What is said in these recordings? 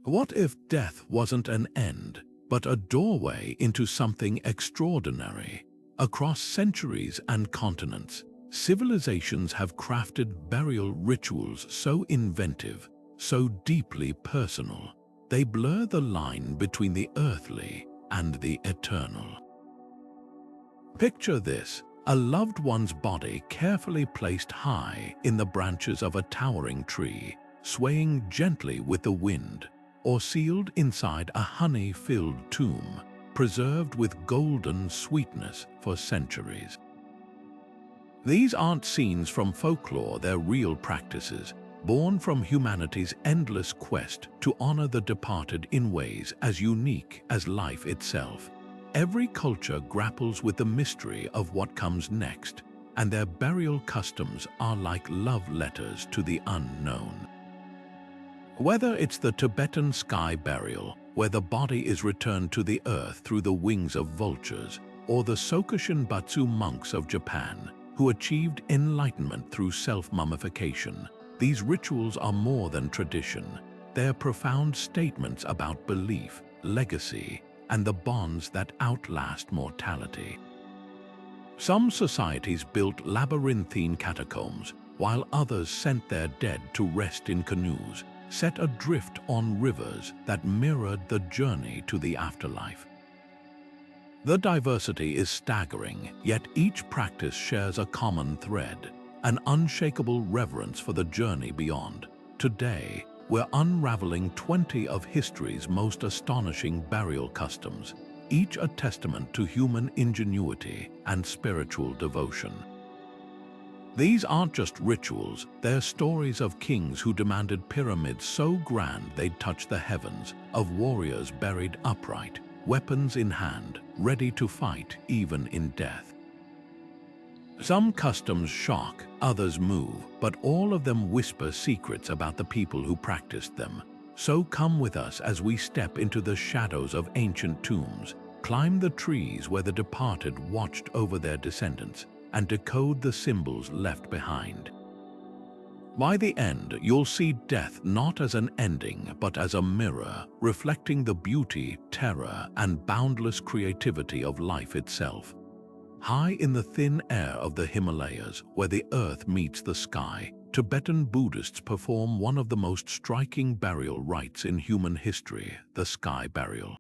What if death wasn't an end, but a doorway into something extraordinary? Across centuries and continents, civilizations have crafted burial rituals so inventive, so deeply personal, they blur the line between the earthly and the eternal. Picture this: a loved one's body carefully placed high in the branches of a towering tree, swaying gently with the wind, or sealed inside a honey-filled tomb, preserved with golden sweetness for centuries. These aren't scenes from folklore, they're real practices, born from humanity's endless quest to honor the departed in ways as unique as life itself. Every culture grapples with the mystery of what comes next, and their burial customs are like love letters to the unknown. Whether it's the Tibetan Sky Burial, where the body is returned to the earth through the wings of vultures, or the Soakishin Batsu monks of Japan, who achieved enlightenment through self-mummification, these rituals are more than tradition. They're profound statements about belief, legacy, and the bonds that outlast mortality. Some societies built labyrinthine catacombs, while others sent their dead to rest in canoes, set adrift on rivers that mirrored the journey to the afterlife. The diversity is staggering, yet each practice shares a common thread, an unshakable reverence for the journey beyond. Today, we're unraveling 20 of history's most astonishing burial customs, each a testament to human ingenuity and spiritual devotion. These aren't just rituals, they're stories of kings who demanded pyramids so grand they'd touch the heavens, of warriors buried upright, weapons in hand, ready to fight even in death. Some customs shock, others move, but all of them whisper secrets about the people who practiced them. So come with us as we step into the shadows of ancient tombs, climb the trees where the departed watched over their descendants, and decode the symbols left behind. By the end, you'll see death not as an ending, but as a mirror, reflecting the beauty, terror, and boundless creativity of life itself. High in the thin air of the Himalayas, where the earth meets the sky, Tibetan Buddhists perform one of the most striking burial rites in human history, the Sky Burial.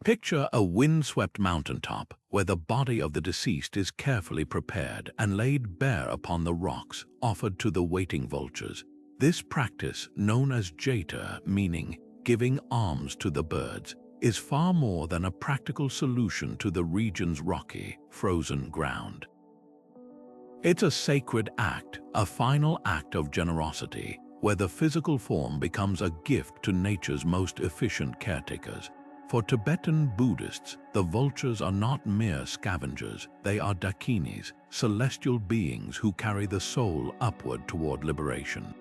Picture a windswept mountaintop where the body of the deceased is carefully prepared and laid bare upon the rocks, offered to the waiting vultures. This practice, known as jeta, meaning giving alms to the birds, is far more than a practical solution to the region's rocky, frozen ground. It's a sacred act, a final act of generosity, where the physical form becomes a gift to nature's most efficient caretakers. For Tibetan Buddhists, the vultures are not mere scavengers, they are dakinis, celestial beings who carry the soul upward toward liberation.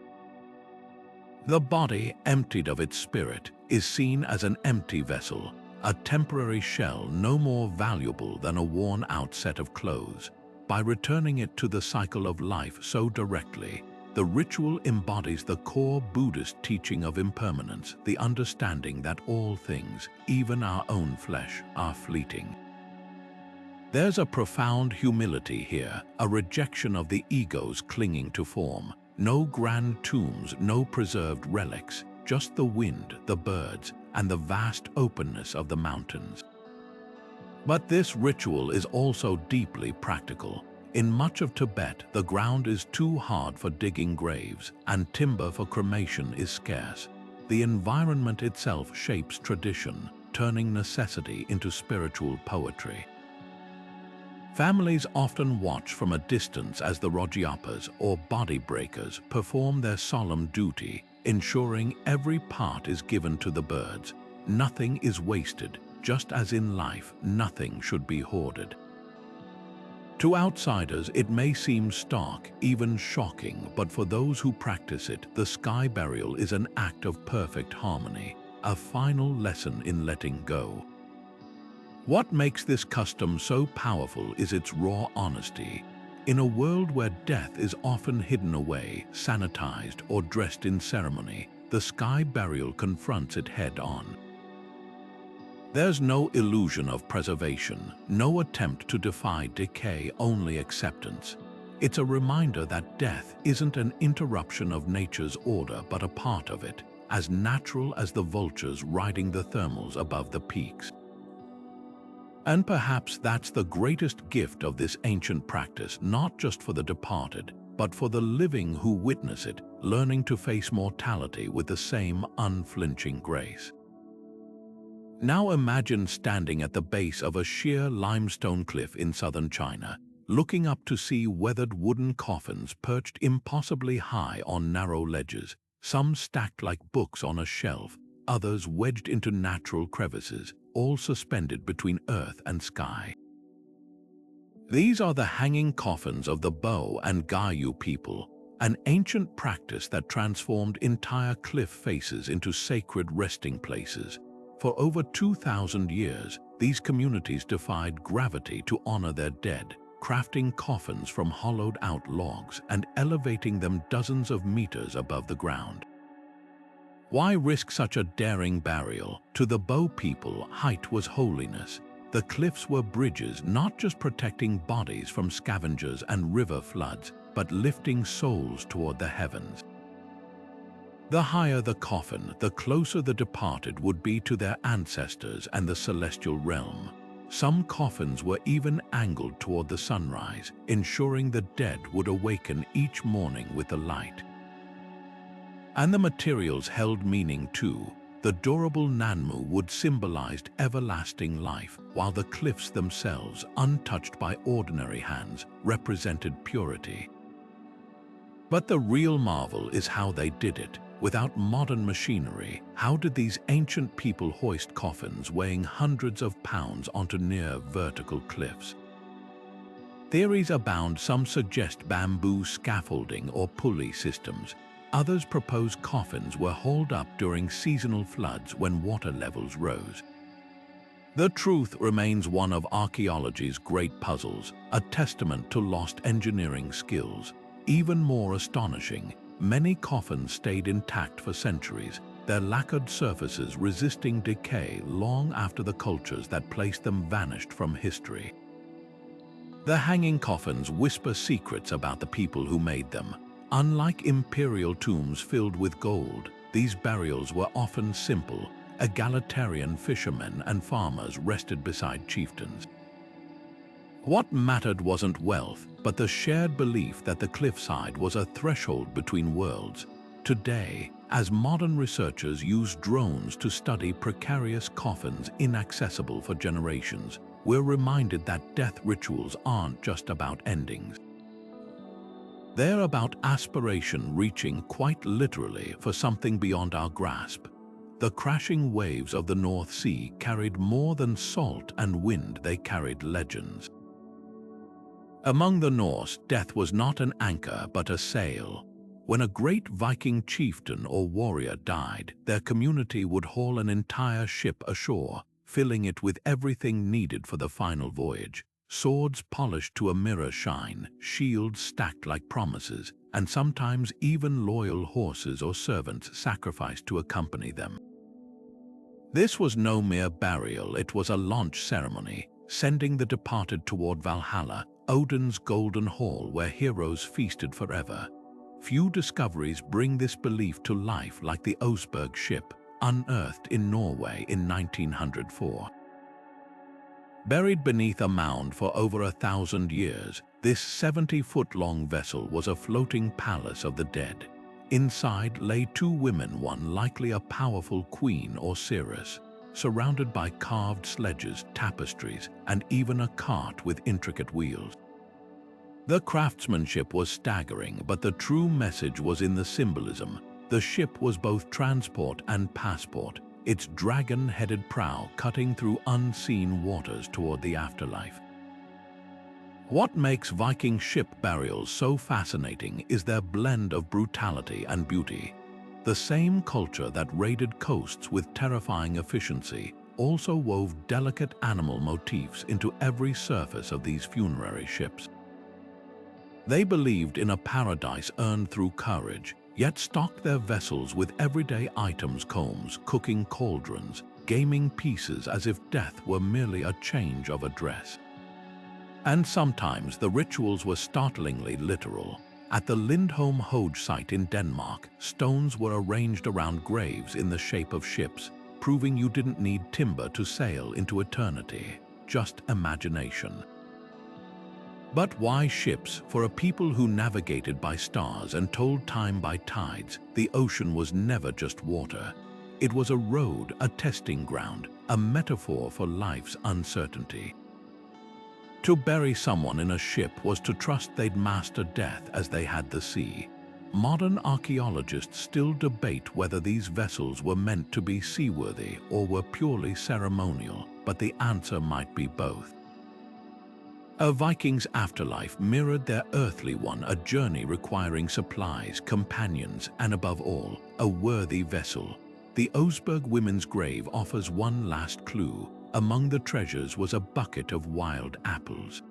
The body, emptied of its spirit, is seen as an empty vessel, a temporary shell no more valuable than a worn-out set of clothes. By returning it to the cycle of life so directly, the ritual embodies the core Buddhist teaching of impermanence, the understanding that all things, even our own flesh, are fleeting. There's a profound humility here, a rejection of the ego's clinging to form. No grand tombs, no preserved relics, just the wind, the birds, and the vast openness of the mountains. But this ritual is also deeply practical. In much of Tibet, the ground is too hard for digging graves, and timber for cremation is scarce. The environment itself shapes tradition, turning necessity into spiritual poetry. Families often watch from a distance as the Rojyapas, or body breakers, perform their solemn duty, ensuring every part is given to the birds. Nothing is wasted, just as in life, nothing should be hoarded. To outsiders, it may seem stark, even shocking, but for those who practice it, the sky burial is an act of perfect harmony, a final lesson in letting go. What makes this custom so powerful is its raw honesty. In a world where death is often hidden away, sanitized, or dressed in ceremony, the Sky Burial confronts it head-on. There's no illusion of preservation, no attempt to defy decay, only acceptance. It's a reminder that death isn't an interruption of nature's order but a part of it, as natural as the vultures riding the thermals above the peaks. And perhaps that's the greatest gift of this ancient practice, not just for the departed, but for the living who witness it, learning to face mortality with the same unflinching grace. Now imagine standing at the base of a sheer limestone cliff in southern China, looking up to see weathered wooden coffins perched impossibly high on narrow ledges, some stacked like books on a shelf, others wedged into natural crevices, all suspended between earth and sky. These are the hanging coffins of the Bo and Gaiy people, an ancient practice that transformed entire cliff faces into sacred resting places. For over 2,000 years, these communities defied gravity to honor their dead, crafting coffins from hollowed-out logs and elevating them dozens of meters above the ground. Why risk such a daring burial? To the Bo people, height was holiness. The cliffs were bridges, not just protecting bodies from scavengers and river floods, but lifting souls toward the heavens. The higher the coffin, the closer the departed would be to their ancestors and the celestial realm. Some coffins were even angled toward the sunrise, ensuring the dead would awaken each morning with the light. And the materials held meaning too. The durable Nanmu wood symbolized everlasting life, while the cliffs themselves, untouched by ordinary hands, represented purity. But the real marvel is how they did it. Without modern machinery, how did these ancient people hoist coffins weighing hundreds of pounds onto near vertical cliffs? Theories abound. Some suggest bamboo scaffolding or pulley systems. Others propose coffins were hauled up during seasonal floods when water levels rose. The truth remains one of archaeology's great puzzles, a testament to lost engineering skills. Even more astonishing, many coffins stayed intact for centuries, their lacquered surfaces resisting decay long after the cultures that placed them vanished from history. The hanging coffins whisper secrets about the people who made them. Unlike imperial tombs filled with gold, these burials were often simple. Egalitarian fishermen and farmers rested beside chieftains. What mattered wasn't wealth, but the shared belief that the cliffside was a threshold between worlds. Today, as modern researchers use drones to study precarious coffins inaccessible for generations, we're reminded that death rituals aren't just about endings. They're about aspiration, reaching quite literally for something beyond our grasp. The crashing waves of the North Sea carried more than salt and wind, they carried legends. Among the Norse, death was not an anchor but a sail. When a great Viking chieftain or warrior died, their community would haul an entire ship ashore, filling it with everything needed for the final voyage. Swords polished to a mirror shine, shields stacked like promises, and sometimes even loyal horses or servants sacrificed to accompany them. This was no mere burial, it was a launch ceremony, sending the departed toward Valhalla, Odin's golden hall where heroes feasted forever. Few discoveries bring this belief to life like the Oseberg ship, unearthed in Norway in 1904. Buried beneath a mound for over 1,000 years, this 70-foot-long vessel was a floating palace of the dead. Inside lay two women, one likely a powerful queen or seeress, surrounded by carved sledges, tapestries, and even a cart with intricate wheels. The craftsmanship was staggering, but the true message was in the symbolism. The ship was both transport and passport, its dragon-headed prow cutting through unseen waters toward the afterlife. What makes Viking ship burials so fascinating is their blend of brutality and beauty. The same culture that raided coasts with terrifying efficiency also wove delicate animal motifs into every surface of these funerary ships. They believed in a paradise earned through courage, yet stocked their vessels with everyday items: combs, cooking cauldrons, gaming pieces, as if death were merely a change of address. And sometimes the rituals were startlingly literal. At the Lindholm Hoge site in Denmark, stones were arranged around graves in the shape of ships, proving you didn't need timber to sail into eternity, just imagination. But why ships? For a people who navigated by stars and told time by tides, the ocean was never just water. It was a road, a testing ground, a metaphor for life's uncertainty. To bury someone in a ship was to trust they'd master death as they had the sea. Modern archaeologists still debate whether these vessels were meant to be seaworthy or were purely ceremonial, but the answer might be both. A Viking's afterlife mirrored their earthly one, a journey requiring supplies, companions, and above all, a worthy vessel. The Oseberg women's grave offers one last clue. Among the treasures was a bucket of wild apples.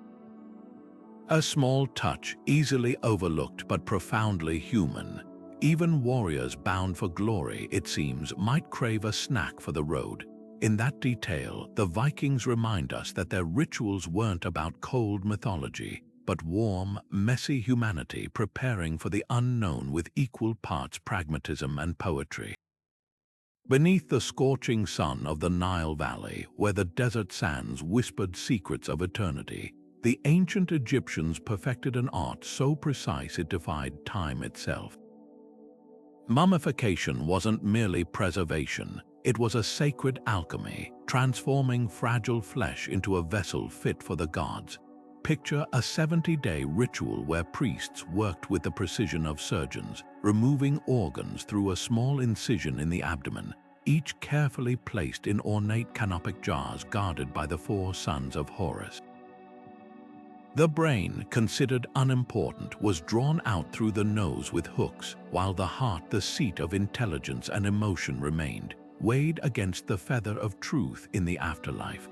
A small touch, easily overlooked but profoundly human. Even warriors bound for glory, it seems, might crave a snack for the road. In that detail, the Vikings remind us that their rituals weren't about cold mythology, but warm, messy humanity preparing for the unknown with equal parts pragmatism and poetry. Beneath the scorching sun of the Nile Valley, where the desert sands whispered secrets of eternity, the ancient Egyptians perfected an art so precise it defied time itself. Mummification wasn't merely preservation, it was a sacred alchemy, transforming fragile flesh into a vessel fit for the gods. Picture a 70-day ritual where priests worked with the precision of surgeons, removing organs through a small incision in the abdomen, each carefully placed in ornate canopic jars guarded by the 4 sons of Horus. The brain, considered unimportant, was drawn out through the nose with hooks, while the heart, the seat of intelligence and emotion, remained, weighed against the feather of truth in the afterlife.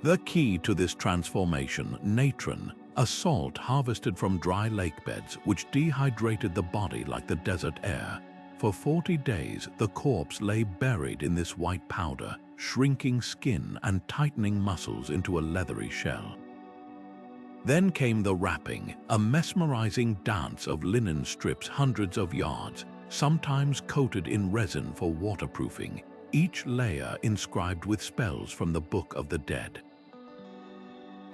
The key to this transformation, natron, a salt harvested from dry lake beds which dehydrated the body like the desert air. For 40 days, the corpse lay buried in this white powder, shrinking skin and tightening muscles into a leathery shell. Then came the wrapping, a mesmerizing dance of linen strips hundreds of yards, sometimes coated in resin for waterproofing, each layer inscribed with spells from the Book of the Dead.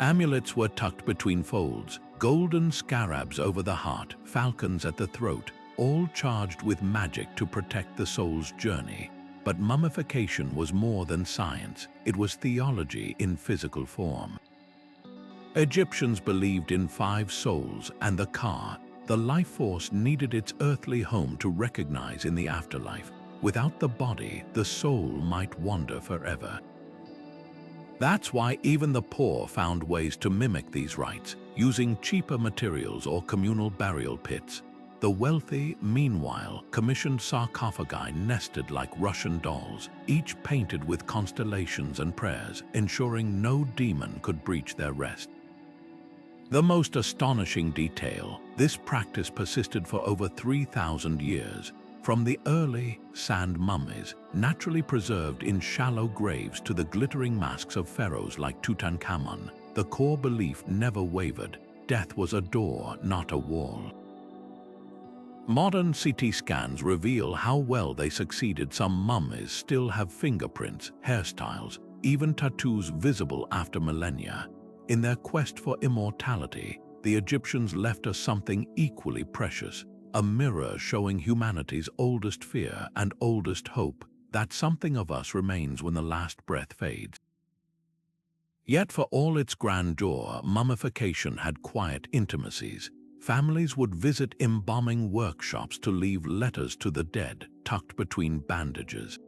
Amulets were tucked between folds, golden scarabs over the heart, falcons at the throat, all charged with magic to protect the soul's journey. But mummification was more than science, it was theology in physical form. Egyptians believed in 5 souls and the Ka, the life force needed its earthly home to recognize in the afterlife. Without the body, the soul might wander forever. That's why even the poor found ways to mimic these rites, using cheaper materials or communal burial pits. The wealthy, meanwhile, commissioned sarcophagi nested like Russian dolls, each painted with constellations and prayers, ensuring no demon could breach their rest. The most astonishing detail, this practice persisted for over 3,000 years, from the early sand mummies, naturally preserved in shallow graves, to the glittering masks of pharaohs like Tutankhamun. The core belief never wavered: death was a door, not a wall. Modern CT scans reveal how well they succeeded. Some mummies still have fingerprints, hairstyles, even tattoos visible after millennia. In their quest for immortality, the Egyptians left us something equally precious, a mirror showing humanity's oldest fear and oldest hope, that something of us remains when the last breath fades. Yet for all its grandeur, mummification had quiet intimacies. Families would visit embalming workshops to leave letters to the dead, tucked between bandages.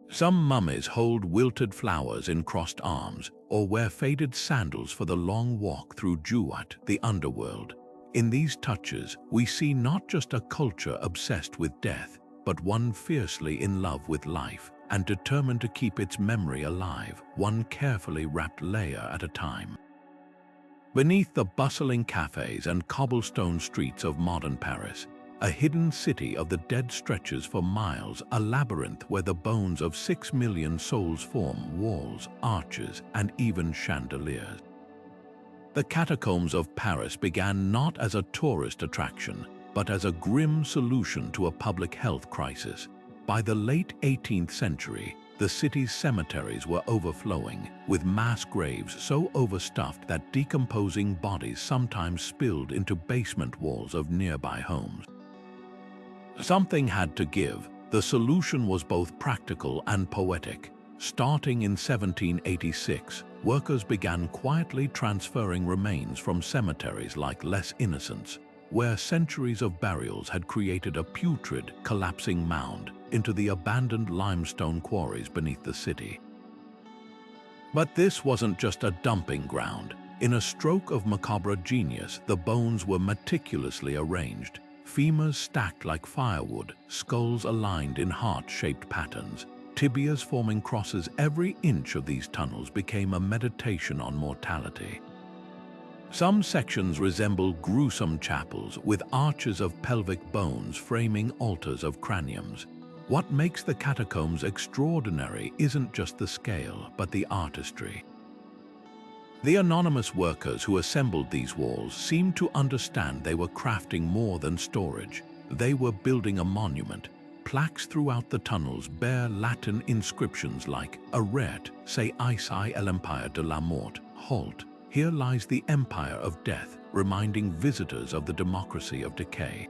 Some mummies hold wilted flowers in crossed arms, or wear faded sandals for the long walk through Juat, the underworld. In these touches, we see not just a culture obsessed with death, but one fiercely in love with life and determined to keep its memory alive, one carefully wrapped layer at a time. Beneath the bustling cafes and cobblestone streets of modern Paris, A hidden city of the dead stretches for miles, a labyrinth where the bones of 6 million souls form walls, arches, and even chandeliers. The Catacombs of Paris began not as a tourist attraction, but as a grim solution to a public health crisis. By the late 18th century, the city's cemeteries were overflowing, with mass graves so overstuffed that decomposing bodies sometimes spilled into basement walls of nearby homes. Something had to give. The solution was both practical and poetic. Starting in 1786, workers began quietly transferring remains from cemeteries like Les Innocents, where centuries of burials had created a putrid, collapsing mound, into the abandoned limestone quarries beneath the city. But this wasn't just a dumping ground. In a stroke of macabre genius, the bones were meticulously arranged, femurs stacked like firewood, skulls aligned in heart-shaped patterns, tibias forming crosses. Every inch of these tunnels became a meditation on mortality. Some sections resemble gruesome chapels, with arches of pelvic bones framing altars of craniums. What makes the catacombs extraordinary isn't just the scale, but the artistry. The anonymous workers who assembled these walls seemed to understand they were crafting more than storage. They were building a monument. Plaques throughout the tunnels bear Latin inscriptions like "Arret, se ici l'empire de la mort," halt, here lies the empire of death, reminding visitors of the democracy of decay.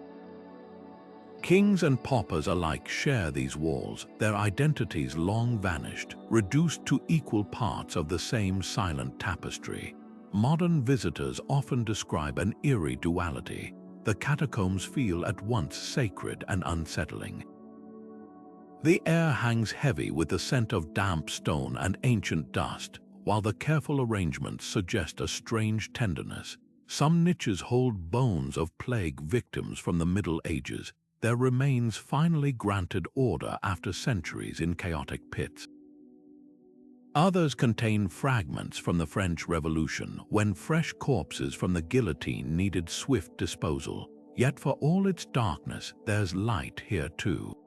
Kings and paupers alike share these walls, their identities long vanished, reduced to equal parts of the same silent tapestry. Modern visitors often describe an eerie duality. The catacombs feel at once sacred and unsettling. The air hangs heavy with the scent of damp stone and ancient dust, while the careful arrangements suggest a strange tenderness. Some niches hold bones of plague victims from the Middle Ages, their remains finally granted order after centuries in chaotic pits. Others contain fragments from the French Revolution, when fresh corpses from the guillotine needed swift disposal. Yet for all its darkness, there's light here too.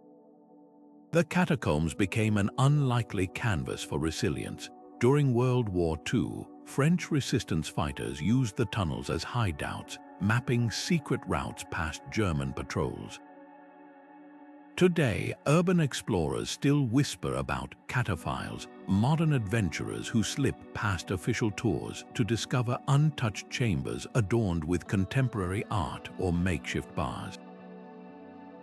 The catacombs became an unlikely canvas for resilience. During World War II, French resistance fighters used the tunnels as hideouts, mapping secret routes past German patrols. Today, urban explorers still whisper about cataphiles, modern adventurers who slip past official tours to discover untouched chambers adorned with contemporary art or makeshift bars.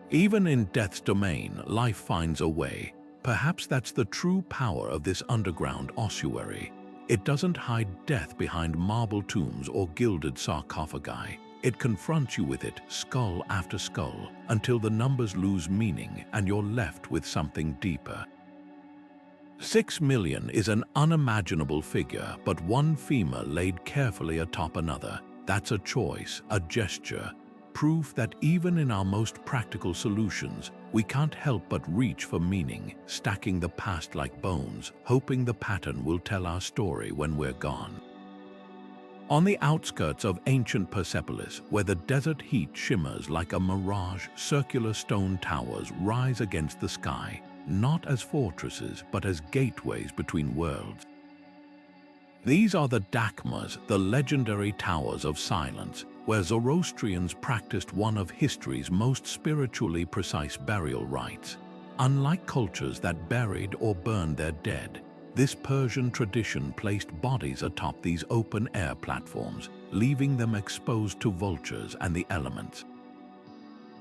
Even in death's domain, life finds a way. Perhaps that's the true power of this underground ossuary. It doesn't hide death behind marble tombs or gilded sarcophagi. It confronts you with it, skull after skull, until the numbers lose meaning and you're left with something deeper. 6 million is an unimaginable figure, but one femur laid carefully atop another. That's a choice, a gesture, proof that even in our most practical solutions, we can't help but reach for meaning, stacking the past like bones, hoping the pattern will tell our story when we're gone. On the outskirts of ancient Persepolis, where the desert heat shimmers like a mirage, circular stone towers rise against the sky, not as fortresses but as gateways between worlds. These are the Dakmas, the legendary towers of silence, where Zoroastrians practiced one of history's most spiritually precise burial rites. Unlike cultures that buried or burned their dead, this Persian tradition placed bodies atop these open-air platforms, leaving them exposed to vultures and the elements.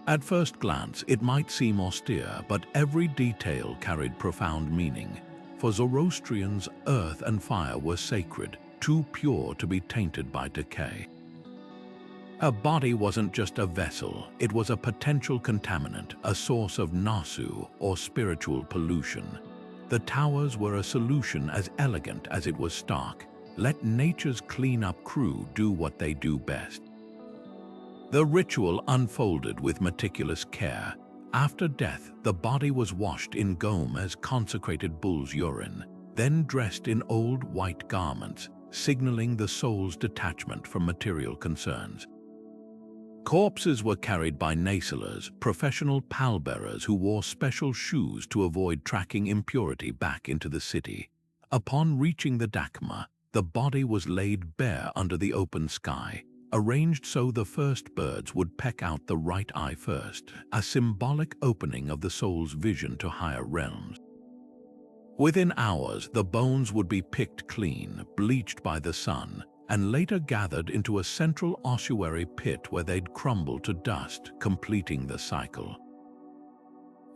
At first glance, it might seem austere, but every detail carried profound meaning. For Zoroastrians, earth and fire were sacred, too pure to be tainted by decay. A body wasn't just a vessel, it was a potential contaminant, a source of nasu, or spiritual pollution. The towers were a solution as elegant as it was stark. Let nature's clean-up crew do what they do best. The ritual unfolded with meticulous care. After death, the body was washed in Gom's consecrated bull's urine, then dressed in old white garments, signaling the soul's detachment from material concerns. Corpses were carried by nacelers, professional pallbearers who wore special shoes to avoid tracking impurity back into the city. Upon reaching the dakma, the body was laid bare under the open sky, arranged so the first birds would peck out the right eye first, a symbolic opening of the soul's vision to higher realms. Within hours, the bones would be picked clean, bleached by the sun, and later gathered into a central ossuary pit where they'd crumble to dust, completing the cycle.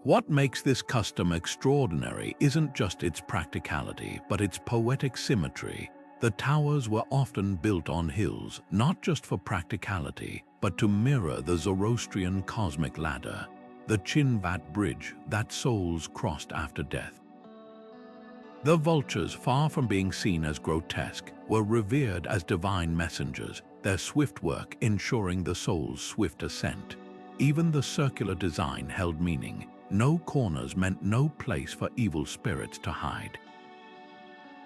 What makes this custom extraordinary isn't just its practicality, but its poetic symmetry. The towers were often built on hills, not just for practicality, but to mirror the Zoroastrian cosmic ladder, the Chinvat bridge that souls crossed after death. The vultures, far from being seen as grotesque, were revered as divine messengers, their swift work ensuring the soul's swift ascent. Even the circular design held meaning. No corners meant no place for evil spirits to hide.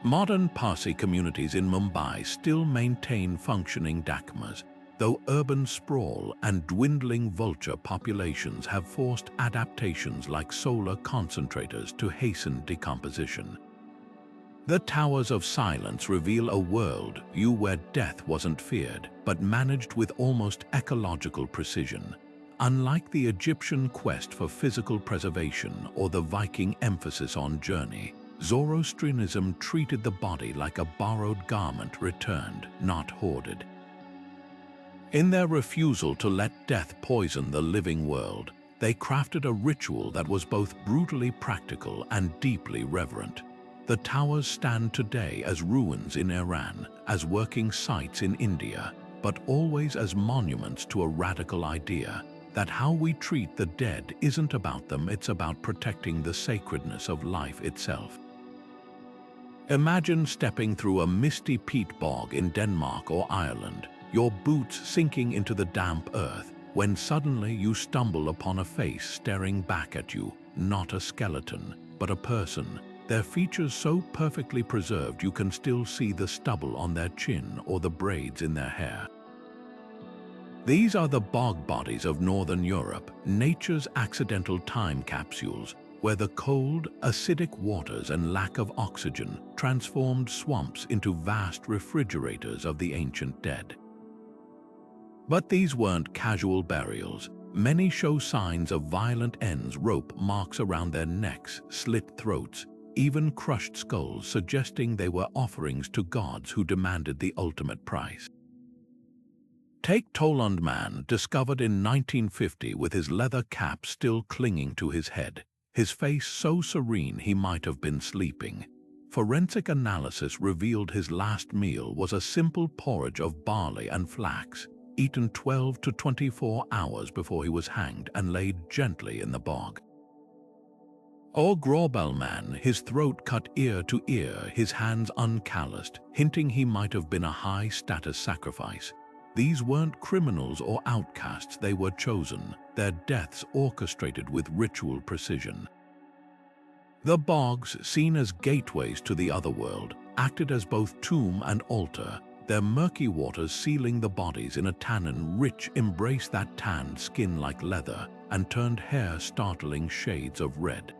Modern Parsi communities in Mumbai still maintain functioning dakmas, though urban sprawl and dwindling vulture populations have forced adaptations like solar concentrators to hasten decomposition. The Towers of Silence reveal a world where death wasn't feared, but managed with almost ecological precision. Unlike the Egyptian quest for physical preservation or the Viking emphasis on journey, Zoroastrianism treated the body like a borrowed garment returned, not hoarded. In their refusal to let death poison the living world, they crafted a ritual that was both brutally practical and deeply reverent. The towers stand today as ruins in Iran, as working sites in India, but always as monuments to a radical idea that how we treat the dead isn't about them, it's about protecting the sacredness of life itself. Imagine stepping through a misty peat bog in Denmark or Ireland, your boots sinking into the damp earth, when suddenly you stumble upon a face staring back at you, not a skeleton, but a person. Their features so perfectly preserved you can still see the stubble on their chin or the braids in their hair. These are the bog bodies of Northern Europe, nature's accidental time capsules, where the cold, acidic waters and lack of oxygen transformed swamps into vast refrigerators of the ancient dead. But these weren't casual burials. Many show signs of violent ends, rope marks around their necks, slit throats, even crushed skulls, suggesting they were offerings to gods who demanded the ultimate price. Take Toland man, discovered in 1950 with his leather cap still clinging to his head, his face so serene he might have been sleeping. Forensic analysis revealed his last meal was a simple porridge of barley and flax, eaten 12 to 24 hours before he was hanged and laid gently in the bog. Or Grobel man, his throat cut ear to ear, his hands uncalloused, hinting he might have been a high-status sacrifice. These weren't criminals or outcasts, they were chosen, their deaths orchestrated with ritual precision. The bogs, seen as gateways to the otherworld, acted as both tomb and altar, their murky waters sealing the bodies in a tannin-rich embrace that tanned skin like leather and turned hair startling shades of red.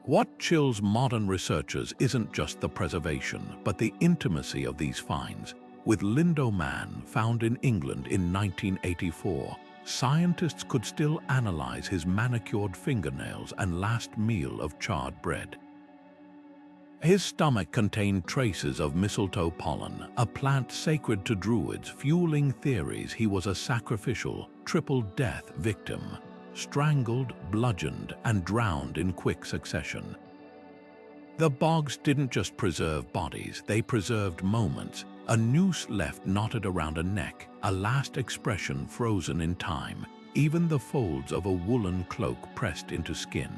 What chills modern researchers isn't just the preservation, but the intimacy of these finds. With Lindo man, found in England in 1984, scientists could still analyze his manicured fingernails and last meal of charred bread. His stomach contained traces of mistletoe pollen, a plant sacred to druids, fueling theories he was a sacrificial, triple death victim, strangled, bludgeoned, and drowned in quick succession. The bogs didn't just preserve bodies, they preserved moments, a noose left knotted around a neck, a last expression frozen in time, even the folds of a woolen cloak pressed into skin.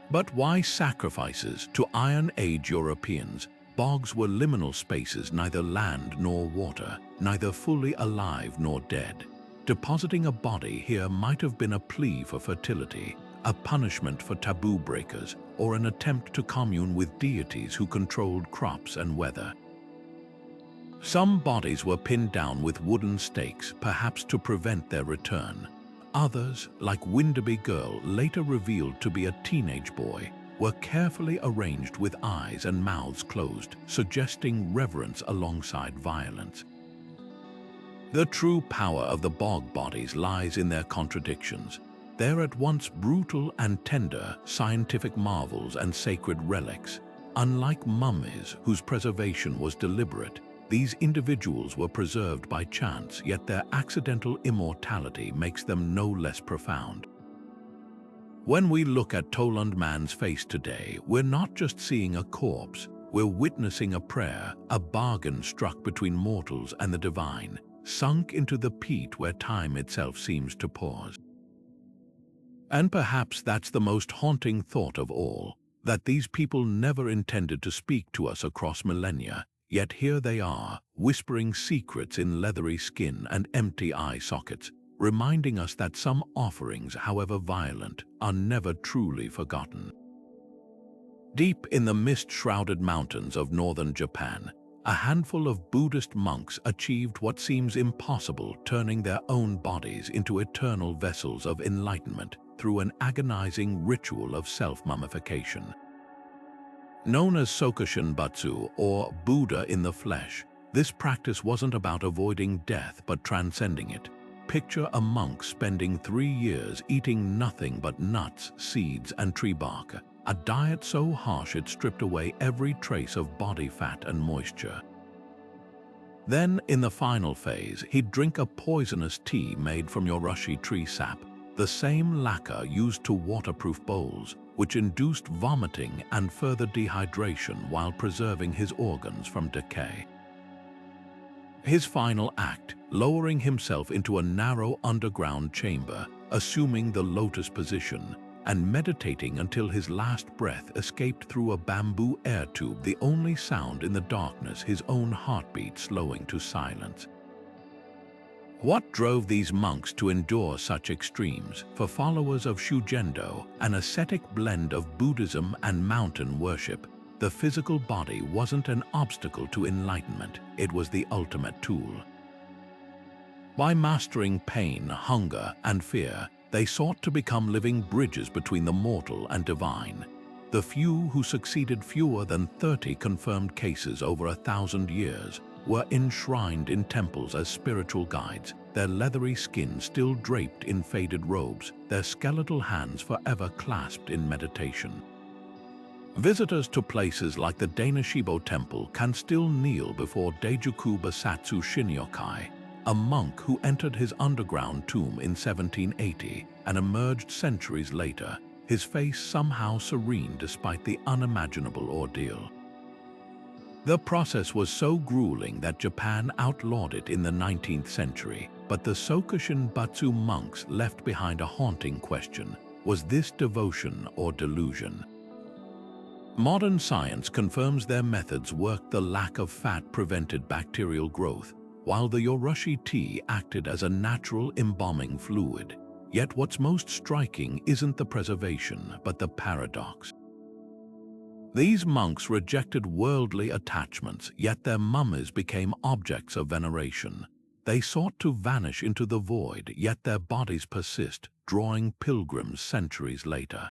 But why sacrifices? To Iron Age Europeans, bogs were liminal spaces, neither land nor water, neither fully alive nor dead. Depositing a body here might have been a plea for fertility, a punishment for taboo breakers, or an attempt to commune with deities who controlled crops and weather. Some bodies were pinned down with wooden stakes, perhaps to prevent their return. Others, like Windaby Girl, later revealed to be a teenage boy, were carefully arranged with eyes and mouths closed, suggesting reverence alongside violence. The true power of the Bog Bodies lies in their contradictions. They're at once brutal and tender, scientific marvels and sacred relics. Unlike mummies, whose preservation was deliberate, these individuals were preserved by chance, yet their accidental immortality makes them no less profound. When we look at Toland man's face today, we're not just seeing a corpse, we're witnessing a prayer, a bargain struck between mortals and the divine, sunk into the peat where time itself seems to pause. And perhaps that's the most haunting thought of all, that these people never intended to speak to us across millennia, yet here they are, whispering secrets in leathery skin and empty eye sockets, reminding us that some offerings, however violent, are never truly forgotten. Deep in the mist-shrouded mountains of northern Japan, a handful of Buddhist monks achieved what seems impossible, turning their own bodies into eternal vessels of enlightenment through an agonizing ritual of self-mummification. Known as Soakishin Batsu, or Buddha in the flesh, this practice wasn't about avoiding death but transcending it. Picture a monk spending 3 years eating nothing but nuts, seeds, and tree bark, a diet so harsh it stripped away every trace of body fat and moisture. Then, in the final phase, he'd drink a poisonous tea made from Urashi tree sap, the same lacquer used to waterproof bowls, which induced vomiting and further dehydration while preserving his organs from decay. His final act, lowering himself into a narrow underground chamber, assuming the lotus position, and meditating until his last breath escaped through a bamboo air tube, the only sound in the darkness, his own heartbeat slowing to silence. What drove these monks to endure such extremes? For followers of Shugendo, an ascetic blend of Buddhism and mountain worship, the physical body wasn't an obstacle to enlightenment, it was the ultimate tool. By mastering pain, hunger, and fear, they sought to become living bridges between the mortal and divine. The few who succeeded, fewer than 30 confirmed cases over 1,000 years, were enshrined in temples as spiritual guides, their leathery skin still draped in faded robes, their skeletal hands forever clasped in meditation. Visitors to places like the Danishibo Temple can still kneel before Daijuku Basatsu Shinyokai, a monk who entered his underground tomb in 1780 and emerged centuries later, his face somehow serene despite the unimaginable ordeal. The process was so grueling that Japan outlawed it in the 19th century, but the Soakishin Batsu monks left behind a haunting question: was this devotion or delusion? Modern science confirms their methods worked. The lack of fat prevented bacterial growth, while the Urashi tea acted as a natural embalming fluid. Yet what's most striking isn't the preservation, but the paradox. These monks rejected worldly attachments, yet their mummies became objects of veneration. They sought to vanish into the void, yet their bodies persist, drawing pilgrims centuries later.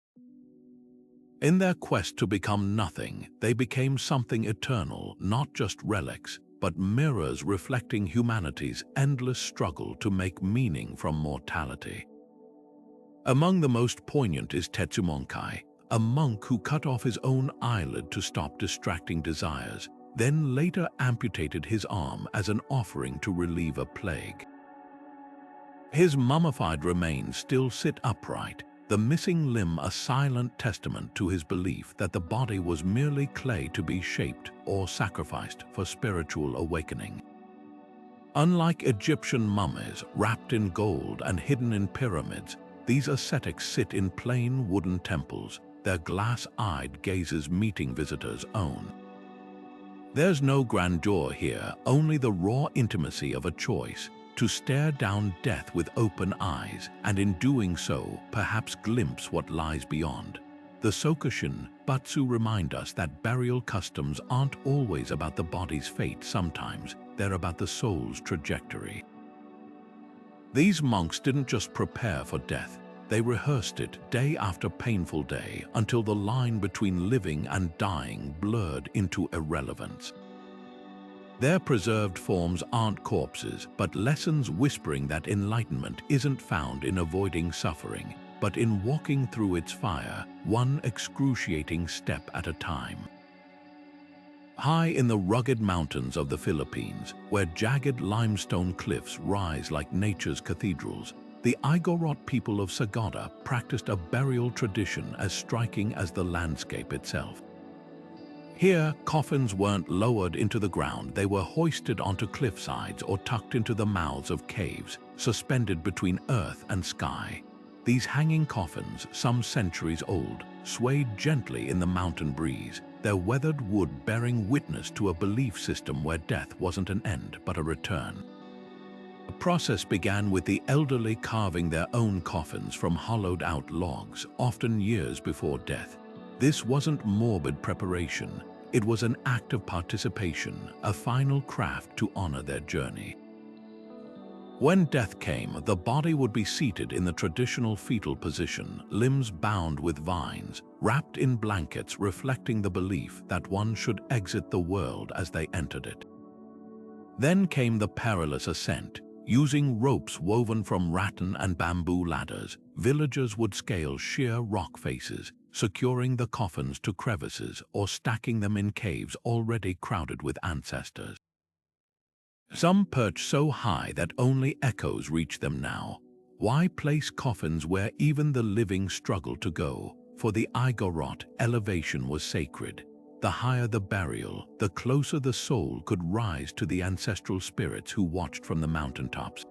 In their quest to become nothing, they became something eternal, not just relics, but mirrors reflecting humanity's endless struggle to make meaning from mortality. Among the most poignant is Tetsumonkai, a monk who cut off his own eyelid to stop distracting desires, then later amputated his arm as an offering to relieve a plague. His mummified remains still sit upright, the missing limb a silent testament to his belief that the body was merely clay to be shaped or sacrificed for spiritual awakening. Unlike Egyptian mummies wrapped in gold and hidden in pyramids, these ascetics sit in plain wooden temples, their glass-eyed gazes meeting visitors' own. There's no grandeur here, only the raw intimacy of a choice to stare down death with open eyes, and in doing so, perhaps glimpse what lies beyond. The Soakishin Batsu remind us that burial customs aren't always about the body's fate. Sometimes they're about the soul's trajectory. These monks didn't just prepare for death, they rehearsed it day after painful day until the line between living and dying blurred into irrelevance. Their preserved forms aren't corpses, but lessons whispering that enlightenment isn't found in avoiding suffering, but in walking through its fire, one excruciating step at a time. High in the rugged mountains of the Philippines, where jagged limestone cliffs rise like nature's cathedrals, the Igorot people of Sagoda practiced a burial tradition as striking as the landscape itself. Here, coffins weren't lowered into the ground, they were hoisted onto cliffsides or tucked into the mouths of caves, suspended between earth and sky. These hanging coffins, some centuries old, swayed gently in the mountain breeze, their weathered wood bearing witness to a belief system where death wasn't an end but a return. The process began with the elderly carving their own coffins from hollowed-out logs, often years before death. This wasn't morbid preparation, it was an act of participation, a final craft to honor their journey. When death came, the body would be seated in the traditional fetal position, limbs bound with vines, wrapped in blankets reflecting the belief that one should exit the world as they entered it. Then came the perilous ascent. Using ropes woven from rattan and bamboo ladders, villagers would scale sheer rock faces, securing the coffins to crevices or stacking them in caves already crowded with ancestors. Some perch so high that only echoes reach them now. Why place coffins where even the living struggle to go? For the Igorot, elevation was sacred. The higher the burial, the closer the soul could rise to the ancestral spirits who watched from the mountaintops.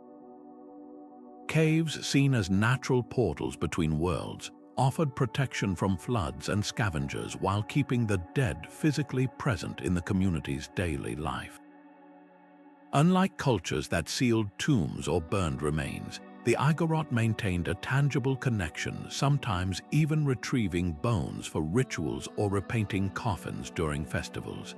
Caves, seen as natural portals between worlds, offered protection from floods and scavengers while keeping the dead physically present in the community's daily life. Unlike cultures that sealed tombs or burned remains, the Igorot maintained a tangible connection, sometimes even retrieving bones for rituals or repainting coffins during festivals.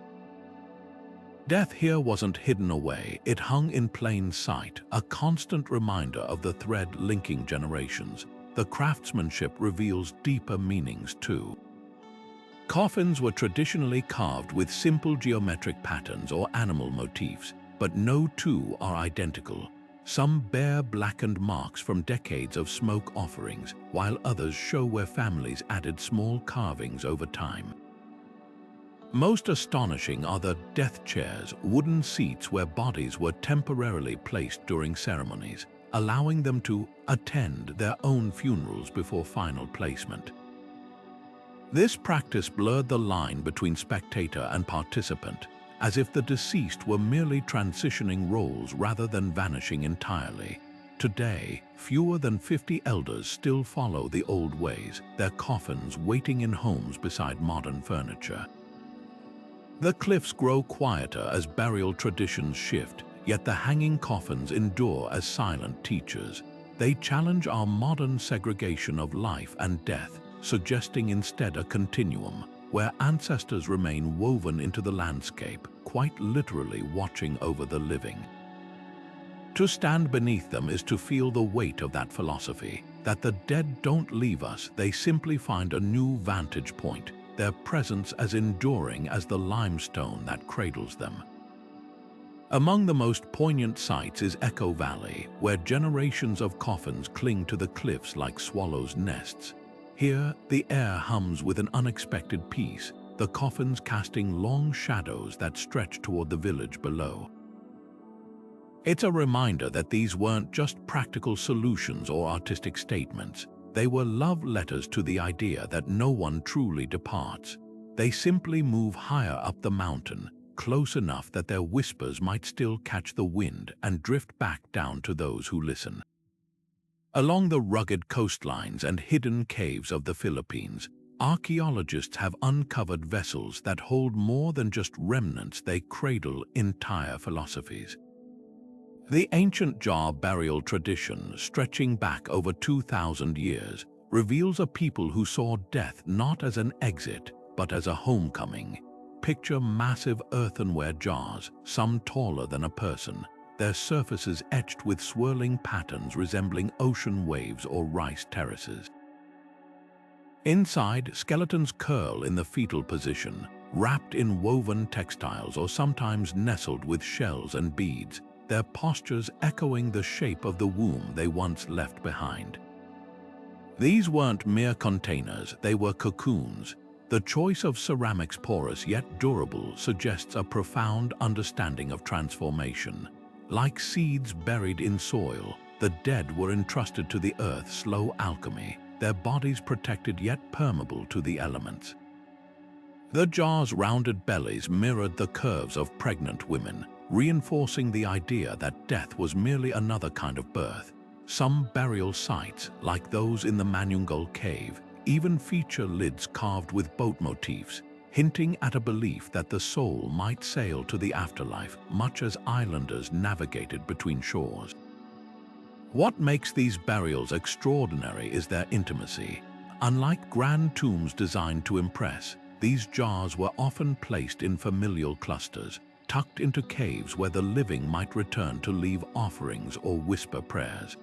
Death here wasn't hidden away, it hung in plain sight, a constant reminder of the thread linking generations. The craftsmanship reveals deeper meanings too. Coffins were traditionally carved with simple geometric patterns or animal motifs, but no two are identical. Some bear blackened marks from decades of smoke offerings, while others show where families added small carvings over time. Most astonishing are the death chairs, wooden seats where bodies were temporarily placed during ceremonies, allowing them to attend their own funerals before final placement. This practice blurred the line between spectator and participant, as if the deceased were merely transitioning roles rather than vanishing entirely. Today, fewer than 50 elders still follow the old ways, their coffins waiting in homes beside modern furniture. The cliffs grow quieter as burial traditions shift, yet the hanging coffins endure as silent teachers. They challenge our modern segregation of life and death, suggesting instead a continuum, where ancestors remain woven into the landscape, quite literally watching over the living. To stand beneath them is to feel the weight of that philosophy, that the dead don't leave us, they simply find a new vantage point, their presence as enduring as the limestone that cradles them. Among the most poignant sights is Echo Valley, where generations of coffins cling to the cliffs like swallows' nests. Here, the air hums with an unexpected peace, the coffins casting long shadows that stretch toward the village below. It's a reminder that these weren't just practical solutions or artistic statements. They were love letters to the idea that no one truly departs. They simply move higher up the mountain, close enough that their whispers might still catch the wind and drift back down to those who listen. Along the rugged coastlines and hidden caves of the Philippines, archaeologists have uncovered vessels that hold more than just remnants, they cradle entire philosophies. The ancient jar burial tradition, stretching back over 2,000 years, reveals a people who saw death not as an exit, but as a homecoming. Picture massive earthenware jars, some taller than a person, their surfaces etched with swirling patterns resembling ocean waves or rice terraces. Inside, skeletons curl in the fetal position, wrapped in woven textiles or sometimes nestled with shells and beads, their postures echoing the shape of the womb they once left behind. These weren't mere containers, they were cocoons. The choice of ceramics porous yet durable suggests a profound understanding of transformation. Like seeds buried in soil, the dead were entrusted to the earth's slow alchemy, their bodies protected yet permeable to the elements. The jars' rounded bellies mirrored the curves of pregnant women, reinforcing the idea that death was merely another kind of birth. Some burial sites, like those in the Manungul cave, even feature lids carved with boat motifs, hinting at a belief that the soul might sail to the afterlife, much as islanders navigated between shores. What makes these burials extraordinary is their intimacy. Unlike grand tombs designed to impress, these jars were often placed in familial clusters, tucked into caves where the living might return to leave offerings or whisper prayers.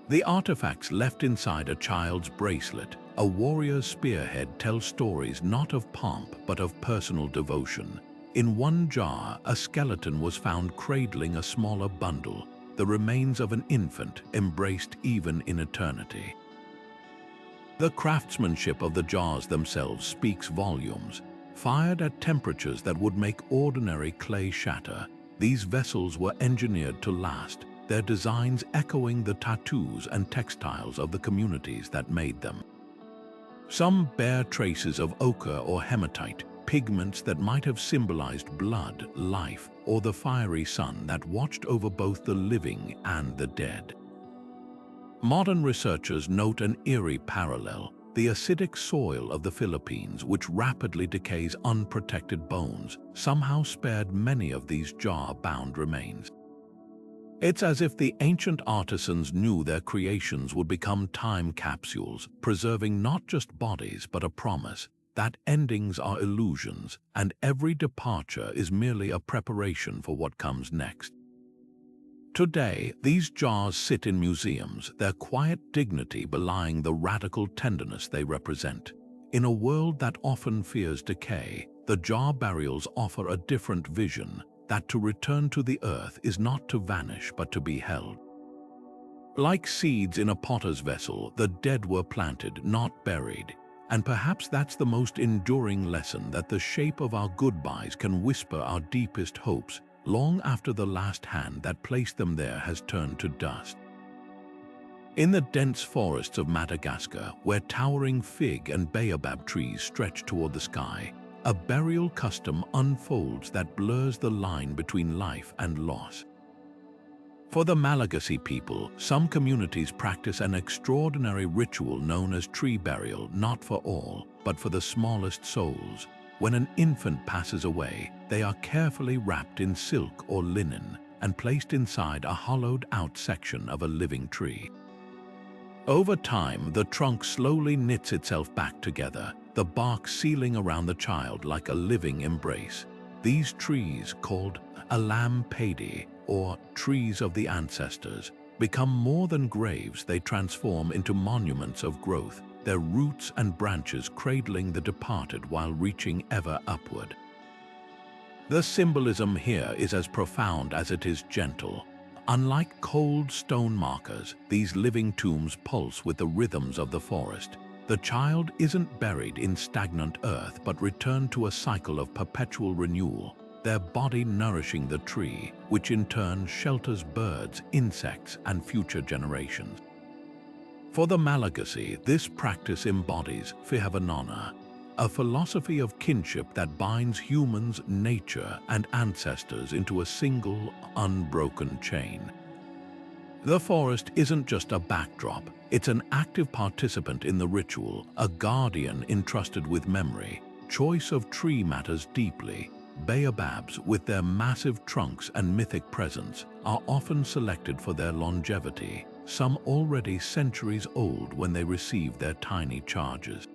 The artifacts left inside a child's bracelet, a warrior's spearhead, tell stories not of pomp but of personal devotion. In one jar, a skeleton was found cradling a smaller bundle, the remains of an infant embraced even in eternity. The craftsmanship of the jars themselves speaks volumes. Fired at temperatures that would make ordinary clay shatter, these vessels were engineered to last, their designs echoing the tattoos and textiles of the communities that made them. Some bear traces of ochre or hematite, pigments that might have symbolized blood, life, or the fiery sun that watched over both the living and the dead. Modern researchers note an eerie parallel: the acidic soil of the Philippines, which rapidly decays unprotected bones, somehow spared many of these jar-bound remains. It's as if the ancient artisans knew their creations would become time capsules, preserving not just bodies but a promise that endings are illusions and every departure is merely a preparation for what comes next. Today, these jars sit in museums, their quiet dignity belying the radical tenderness they represent. In a world that often fears decay, the jar burials offer a different vision: that to return to the earth is not to vanish but to be held. Like seeds in a potter's vessel, the dead were planted, not buried. And perhaps that's the most enduring lesson, that the shape of our goodbyes can whisper our deepest hopes long after the last hand that placed them there has turned to dust. In the dense forests of Madagascar, where towering fig and baobab trees stretch toward the sky, a burial custom unfolds that blurs the line between life and loss. For the Malagasy people, some communities practice an extraordinary ritual known as tree burial, not for all, but for the smallest souls. When an infant passes away, they are carefully wrapped in silk or linen and placed inside a hollowed-out section of a living tree. Over time, the trunk slowly knits itself back together, the bark sealing around the child like a living embrace. These trees, called alam pedi, or trees of the ancestors, become more than graves. They transform into monuments of growth, their roots and branches cradling the departed while reaching ever upward. The symbolism here is as profound as it is gentle. Unlike cold stone markers, these living tombs pulse with the rhythms of the forest. The child isn't buried in stagnant earth but returned to a cycle of perpetual renewal, their body nourishing the tree, which in turn shelters birds, insects, and future generations. For the Malagasy, this practice embodies Fihavanana, a philosophy of kinship that binds humans, nature, and ancestors into a single, unbroken chain. The forest isn't just a backdrop, it's an active participant in the ritual, a guardian entrusted with memory. Choice of tree matters deeply. Baobabs, with their massive trunks and mythic presence, are often selected for their longevity, some already centuries old when they receive their tiny charges.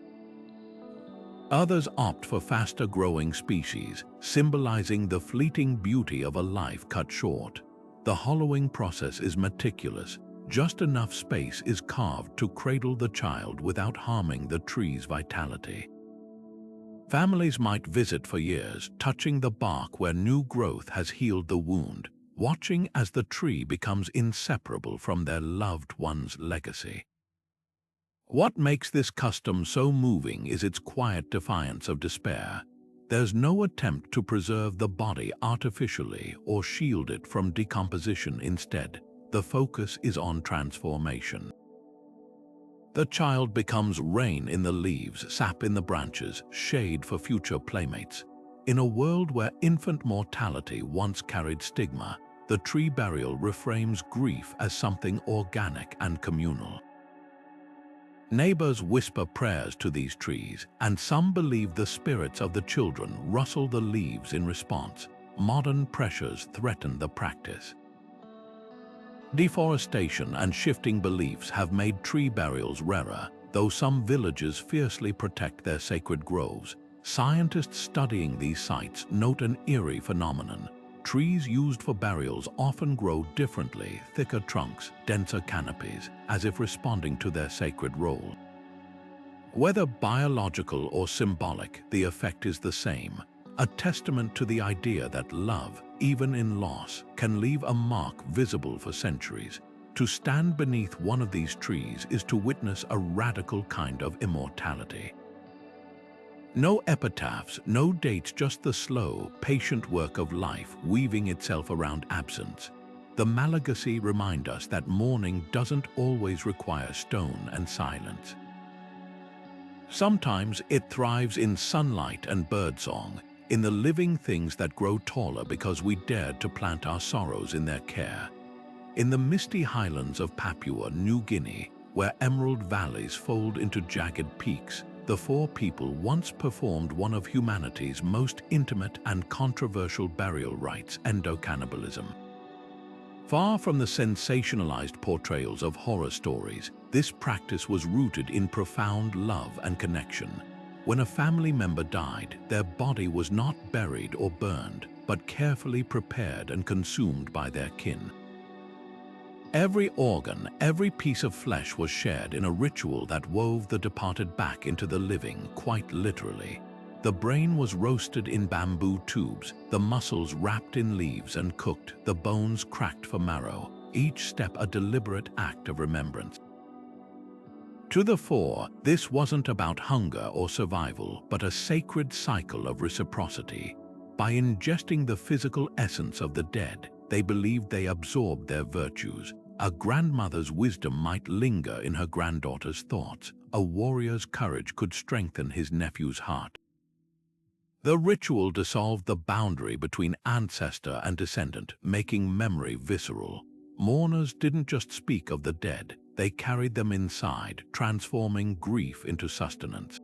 Others opt for faster-growing species, symbolizing the fleeting beauty of a life cut short. The hollowing process is meticulous. Just enough space is carved to cradle the child without harming the tree's vitality. Families might visit for years, touching the bark where new growth has healed the wound, watching as the tree becomes inseparable from their loved one's legacy. What makes this custom so moving is its quiet defiance of despair. There's no attempt to preserve the body artificially or shield it from decomposition. Instead, the focus is on transformation. The child becomes rain in the leaves, sap in the branches, shade for future playmates. In a world where infant mortality once carried stigma, the tree burial reframes grief as something organic and communal. Neighbors whisper prayers to these trees, and some believe the spirits of the children rustle the leaves in response. Modern pressures threaten the practice. Deforestation and shifting beliefs have made tree burials rarer, though some villages fiercely protect their sacred groves. Scientists studying these sites note an eerie phenomenon. Trees used for burials often grow differently, thicker trunks, denser canopies, as if responding to their sacred role. Whether biological or symbolic, the effect is the same, a testament to the idea that love, even in loss, can leave a mark visible for centuries. To stand beneath one of these trees is to witness a radical kind of immortality. No epitaphs, no dates, just the slow, patient work of life weaving itself around absence. The Malagasy remind us that mourning doesn't always require stone and silence. Sometimes it thrives in sunlight and birdsong, in the living things that grow taller because we dared to plant our sorrows in their care. In the misty highlands of Papua New Guinea, where emerald valleys fold into jagged peaks, the Fore people once performed one of humanity's most intimate and controversial burial rites, Endo-Cannibalism. Far from the sensationalized portrayals of horror stories, this practice was rooted in profound love and connection. When a family member died, their body was not buried or burned, but carefully prepared and consumed by their kin. Every organ, every piece of flesh was shared in a ritual that wove the departed back into the living, quite literally. The brain was roasted in bamboo tubes, the muscles wrapped in leaves and cooked, the bones cracked for marrow, each step a deliberate act of remembrance. To the Fore, this wasn't about hunger or survival, but a sacred cycle of reciprocity. By ingesting the physical essence of the dead, they believed they absorbed their virtues. A grandmother's wisdom might linger in her granddaughter's thoughts. A warrior's courage could strengthen his nephew's heart. The ritual dissolved the boundary between ancestor and descendant, making memory visceral. Mourners didn't just speak of the dead, they carried them inside, transforming grief into sustenance.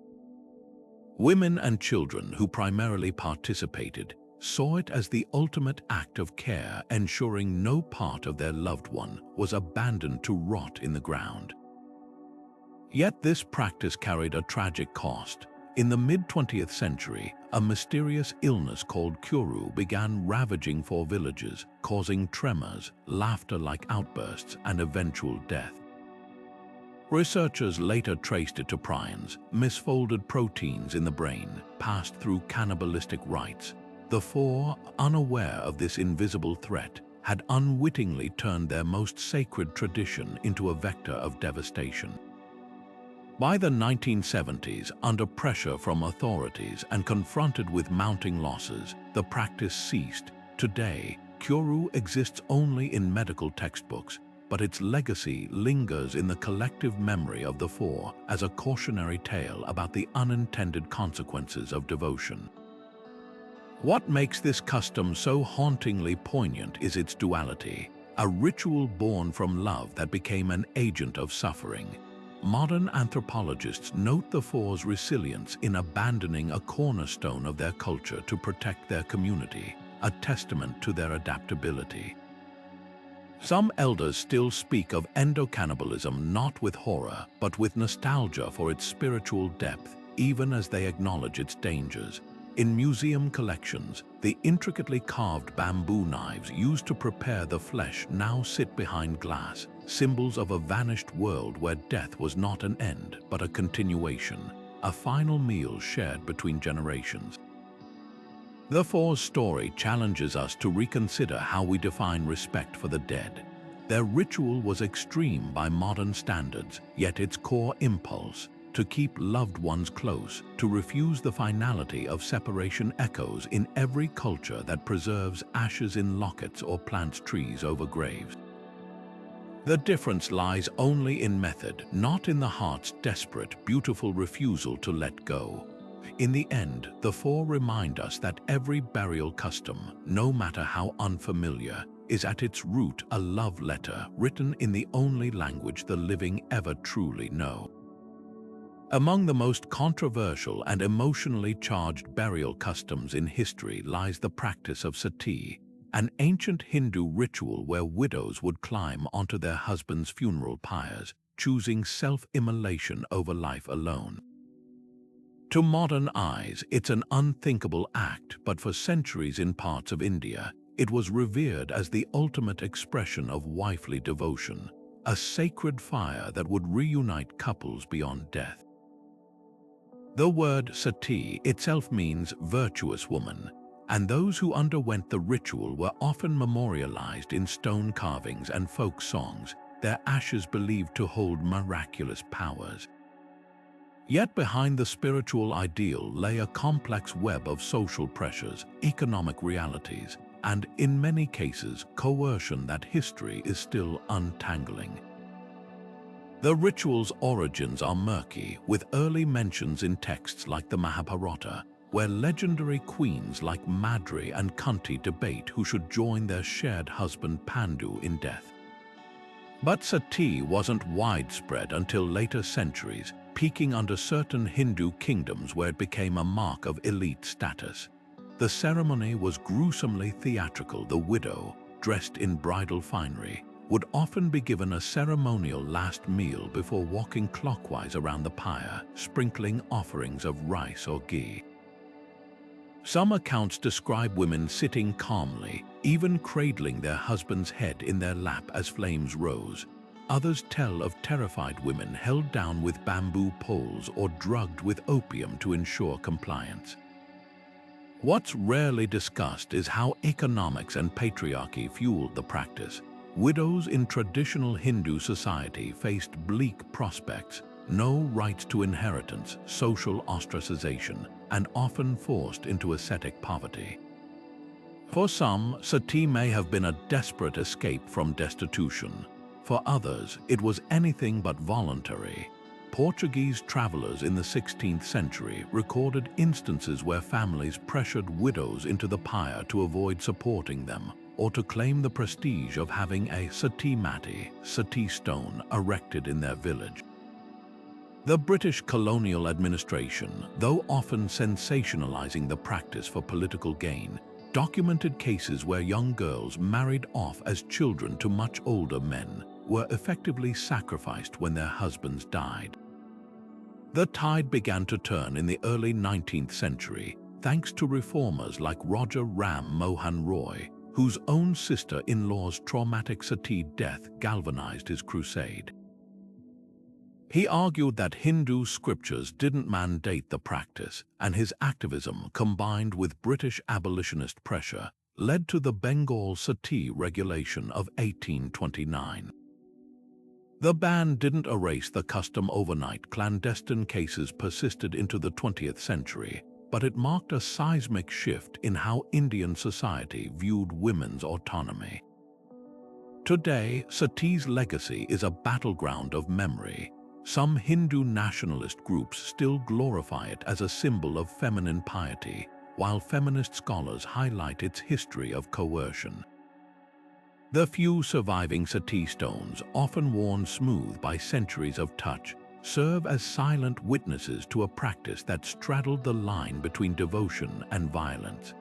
Women and children who primarily participated saw it as the ultimate act of care, ensuring no part of their loved one was abandoned to rot in the ground. Yet this practice carried a tragic cost. In the mid-20th century, a mysterious illness called Churu began ravaging Fore villages, causing tremors, laughter-like outbursts, and eventual death. Researchers later traced it to prions, misfolded proteins in the brain, passed through cannibalistic rites. The Fore, unaware of this invisible threat, had unwittingly turned their most sacred tradition into a vector of devastation. By the 1970s, under pressure from authorities and confronted with mounting losses, the practice ceased. Today, Churu exists only in medical textbooks, but its legacy lingers in the collective memory of the Fore as a cautionary tale about the unintended consequences of devotion. What makes this custom so hauntingly poignant is its duality, a ritual born from love that became an agent of suffering. Modern anthropologists note the Fore's resilience in abandoning a cornerstone of their culture to protect their community, a testament to their adaptability. Some elders still speak of endo-cannibalism not with horror, but with nostalgia for its spiritual depth. even as they acknowledge its dangers. In museum collections, the intricately carved bamboo knives used to prepare the flesh now sit behind glass, symbols of a vanished world where death was not an end, but a continuation, a final meal shared between generations. The Fore's story challenges us to reconsider how we define respect for the dead. Their ritual was extreme by modern standards, yet its core impulse, to keep loved ones close, to refuse the finality of separation, echoes in every culture that preserves ashes in lockets or plants trees over graves. The difference lies only in method, not in the heart's desperate, beautiful refusal to let go. In the end, the Fore remind us that every burial custom, no matter how unfamiliar, is at its root a love letter written in the only language the living ever truly know. Among the most controversial and emotionally charged burial customs in history lies the practice of Sati, an ancient Hindu ritual where widows would climb onto their husbands' funeral pyres, choosing self-immolation over life alone. To modern eyes, it's an unthinkable act, but for centuries in parts of India, it was revered as the ultimate expression of wifely devotion, a sacred fire that would reunite couples beyond death. The word Sati itself means virtuous woman, and those who underwent the ritual were often memorialized in stone carvings and folk songs, their ashes believed to hold miraculous powers. Yet behind the spiritual ideal lay a complex web of social pressures, economic realities, and, in many cases, coercion that history is still untangling. The ritual's origins are murky, with early mentions in texts like the Mahabharata, where legendary queens like Madri and Kunti debate who should join their shared husband Pandu in death. But Sati wasn't widespread until later centuries, peaking under certain Hindu kingdoms where it became a mark of elite status. The ceremony was gruesomely theatrical. The widow, dressed in bridal finery, would often be given a ceremonial last meal before walking clockwise around the pyre, sprinkling offerings of rice or ghee. Some accounts describe women sitting calmly, even cradling their husband's head in their lap as flames rose. Others tell of terrified women held down with bamboo poles or drugged with opium to ensure compliance. What's rarely discussed is how economics and patriarchy fueled the practice. Widows in traditional Hindu society faced bleak prospects, no rights to inheritance, social ostracization, and often forced into ascetic poverty. For some, Sati may have been a desperate escape from destitution. For others, it was anything but voluntary. Portuguese travelers in the 16th century recorded instances where families pressured widows into the pyre to avoid supporting them, or to claim the prestige of having a Sati Mati, Sati stone, erected in their village. The British colonial administration, though often sensationalizing the practice for political gain, documented cases where young girls married off as children to much older men were effectively sacrificed when their husbands died. The tide began to turn in the early 19th century, thanks to reformers like Roger Ram Mohan Roy, whose own sister-in-law's traumatic Sati death galvanized his crusade. He argued that Hindu scriptures didn't mandate the practice, and his activism, combined with British abolitionist pressure, led to the Bengal Sati Regulation of 1829. The ban didn't erase the custom overnight. Clandestine cases persisted into the 20th century, but it marked a seismic shift in how Indian society viewed women's autonomy. Today, Sati's legacy is a battleground of memory. Some Hindu nationalist groups still glorify it as a symbol of feminine piety, while feminist scholars highlight its history of coercion. The few surviving Sati stones, often worn smooth by centuries of touch, serve as silent witnesses to a practice that straddled the line between devotion and violence.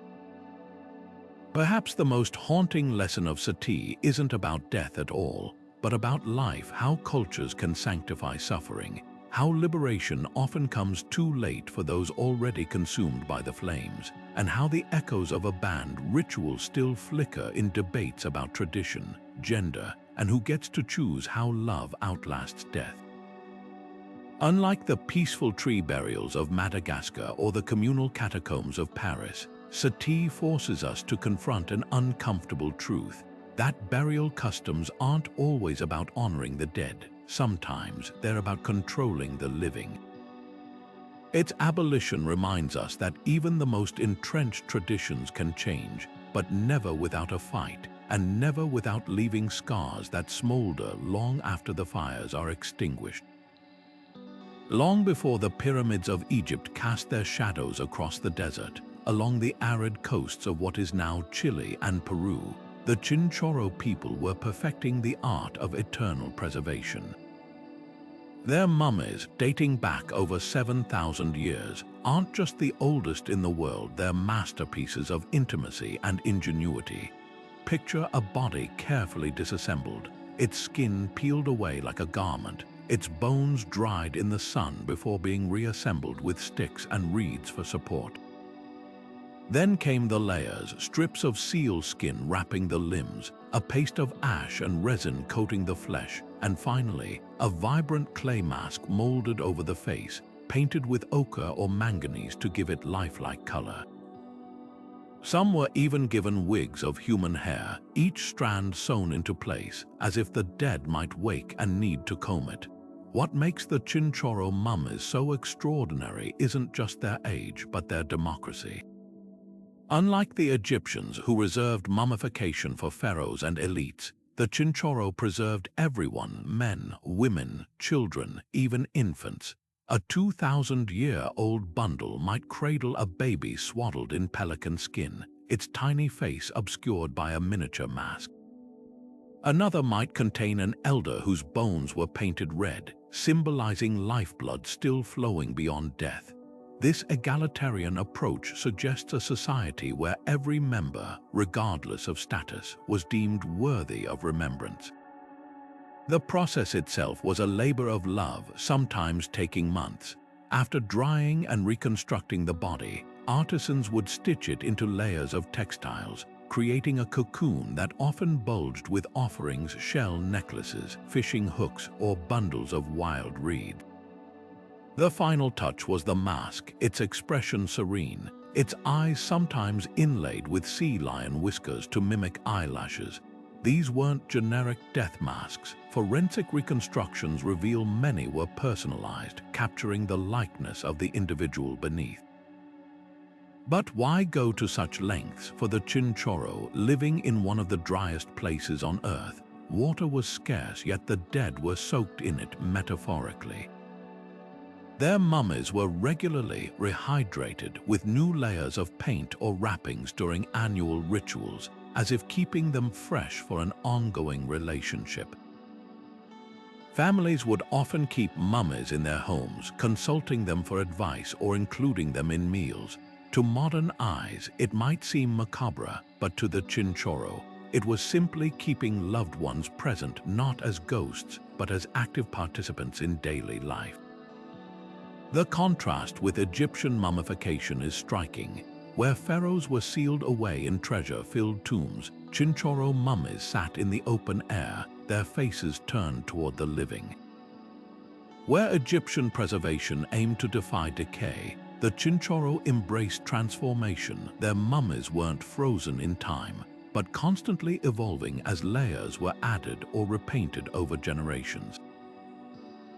Perhaps the most haunting lesson of Sati isn't about death at all, but about life, how cultures can sanctify suffering, how liberation often comes too late for those already consumed by the flames, and how the echoes of a banned ritual still flicker in debates about tradition, gender, and who gets to choose how love outlasts death. Unlike the peaceful tree burials of Madagascar or the communal catacombs of Paris, Sati forces us to confront an uncomfortable truth: that burial customs aren't always about honoring the dead. Sometimes they're about controlling the living. Its abolition reminds us that even the most entrenched traditions can change, but never without a fight, and never without leaving scars that smolder long after the fires are extinguished. Long before the pyramids of Egypt cast their shadows across the desert, along the arid coasts of what is now Chile and Peru, the Chinchoro people were perfecting the art of eternal preservation. Their mummies, dating back over 7,000 years, aren't just the oldest in the world, they're masterpieces of intimacy and ingenuity. Picture a body carefully disassembled, its skin peeled away like a garment, its bones dried in the sun before being reassembled with sticks and reeds for support. Then came the layers, strips of seal skin wrapping the limbs, a paste of ash and resin coating the flesh, and finally, a vibrant clay mask molded over the face, painted with ochre or manganese to give it lifelike color. Some were even given wigs of human hair, each strand sewn into place, as if the dead might wake and need to comb it. What makes the Chinchoro mummies so extraordinary isn't just their age, but their democracy. Unlike the Egyptians, who reserved mummification for pharaohs and elites, the Chinchoro preserved everyone: men, women, children, even infants. A 2,000-year-old bundle might cradle a baby swaddled in pelican skin, its tiny face obscured by a miniature mask. Another might contain an elder whose bones were painted red, symbolizing lifeblood still flowing beyond death. This egalitarian approach suggests a society where every member, regardless of status, was deemed worthy of remembrance. The process itself was a labor of love, sometimes taking months. After drying and reconstructing the body, artisans would stitch it into layers of textiles, creating a cocoon that often bulged with offerings, shell necklaces, fishing hooks, or bundles of wild reed. The final touch was the mask, its expression serene, its eyes sometimes inlaid with sea lion whiskers to mimic eyelashes. These weren't generic death masks. Forensic reconstructions reveal many were personalized, capturing the likeness of the individual beneath. But why go to such lengths for the Chinchoro, living in one of the driest places on Earth? Water was scarce, yet the dead were soaked in it metaphorically. Their mummies were regularly rehydrated with new layers of paint or wrappings during annual rituals, as if keeping them fresh for an ongoing relationship. Families would often keep mummies in their homes, consulting them for advice or including them in meals. To modern eyes, it might seem macabre, but to the Chinchoro, it was simply keeping loved ones present, not as ghosts, but as active participants in daily life. The contrast with Egyptian mummification is striking. Where pharaohs were sealed away in treasure-filled tombs, Chinchoro mummies sat in the open air, their faces turned toward the living. Where Egyptian preservation aimed to defy decay, the Chinchoro embraced transformation. Their mummies weren't frozen in time, but constantly evolving as layers were added or repainted over generations.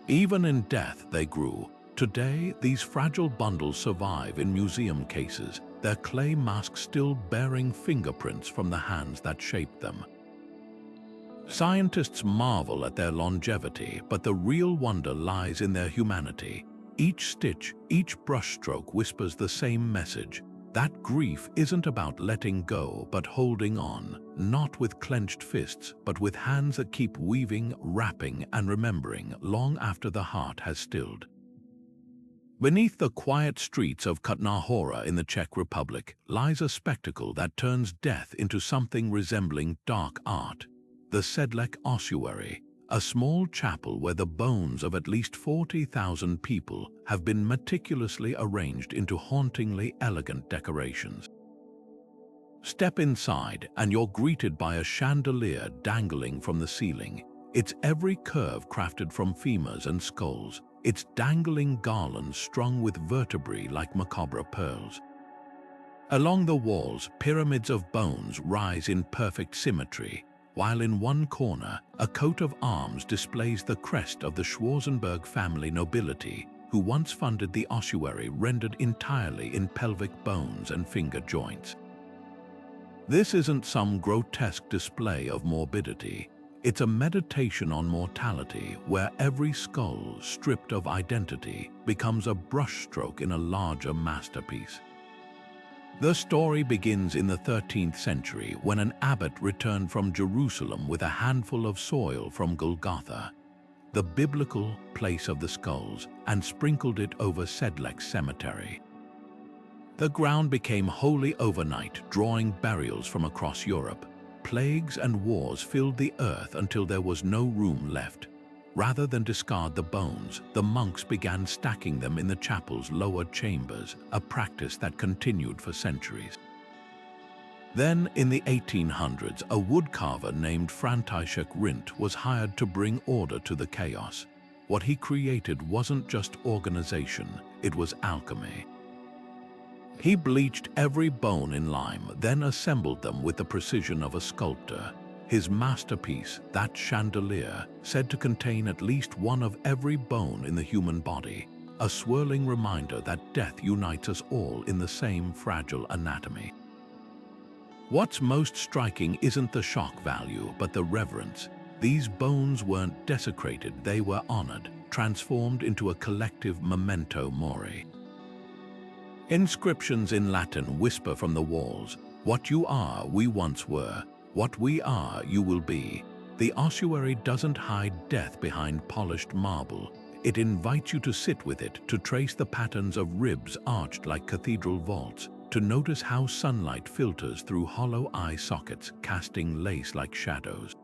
Even in death, they grew. Today, these fragile bundles survive in museum cases, their clay masks still bearing fingerprints from the hands that shaped them. Scientists marvel at their longevity, but the real wonder lies in their humanity. Each stitch, each brushstroke whispers the same message: that grief isn't about letting go, but holding on, not with clenched fists, but with hands that keep weaving, wrapping, and remembering long after the heart has stilled. Beneath the quiet streets of Kutná-Hora in the Czech Republic lies a spectacle that turns death into something resembling dark art: the Sedlek Ossuary, a small chapel where the bones of at least 40,000 people have been meticulously arranged into hauntingly elegant decorations. Step inside and you're greeted by a chandelier dangling from the ceiling, its every curve crafted from femurs and skulls, its dangling garlands strung with vertebrae like macabre pearls. Along the walls, pyramids of bones rise in perfect symmetry, while in one corner, a coat of arms displays the crest of the Schwarzenberg family nobility, who once funded the ossuary rendered entirely in pelvic bones and finger joints. This isn't some grotesque display of morbidity. It's a meditation on mortality where every skull, stripped of identity, becomes a brushstroke in a larger masterpiece. The story begins in the 13th century when an abbot returned from Jerusalem with a handful of soil from Golgotha, the biblical place of the skulls, and sprinkled it over Sedlek cemetery. The ground became holy overnight, drawing burials from across Europe. Plagues and wars filled the earth until there was no room left. Rather than discard the bones, the monks began stacking them in the chapel's lower chambers, a practice that continued for centuries. Then, in the 1800s, a woodcarver named František Rindt was hired to bring order to the chaos. What he created wasn't just organization, it was alchemy. He bleached every bone in lime, then assembled them with the precision of a sculptor. His masterpiece, that chandelier, said to contain at least one of every bone in the human body, a swirling reminder that death unites us all in the same fragile anatomy. What's most striking isn't the shock value, but the reverence. These bones weren't desecrated, they were honored, transformed into a collective memento mori. Inscriptions in Latin whisper from the walls, "What you are, we once were. What we are, you will be." The ossuary doesn't hide death behind polished marble. It invites you to sit with it, to trace the patterns of ribs arched like cathedral vaults, to notice how sunlight filters through hollow eye sockets, casting lace-like shadows.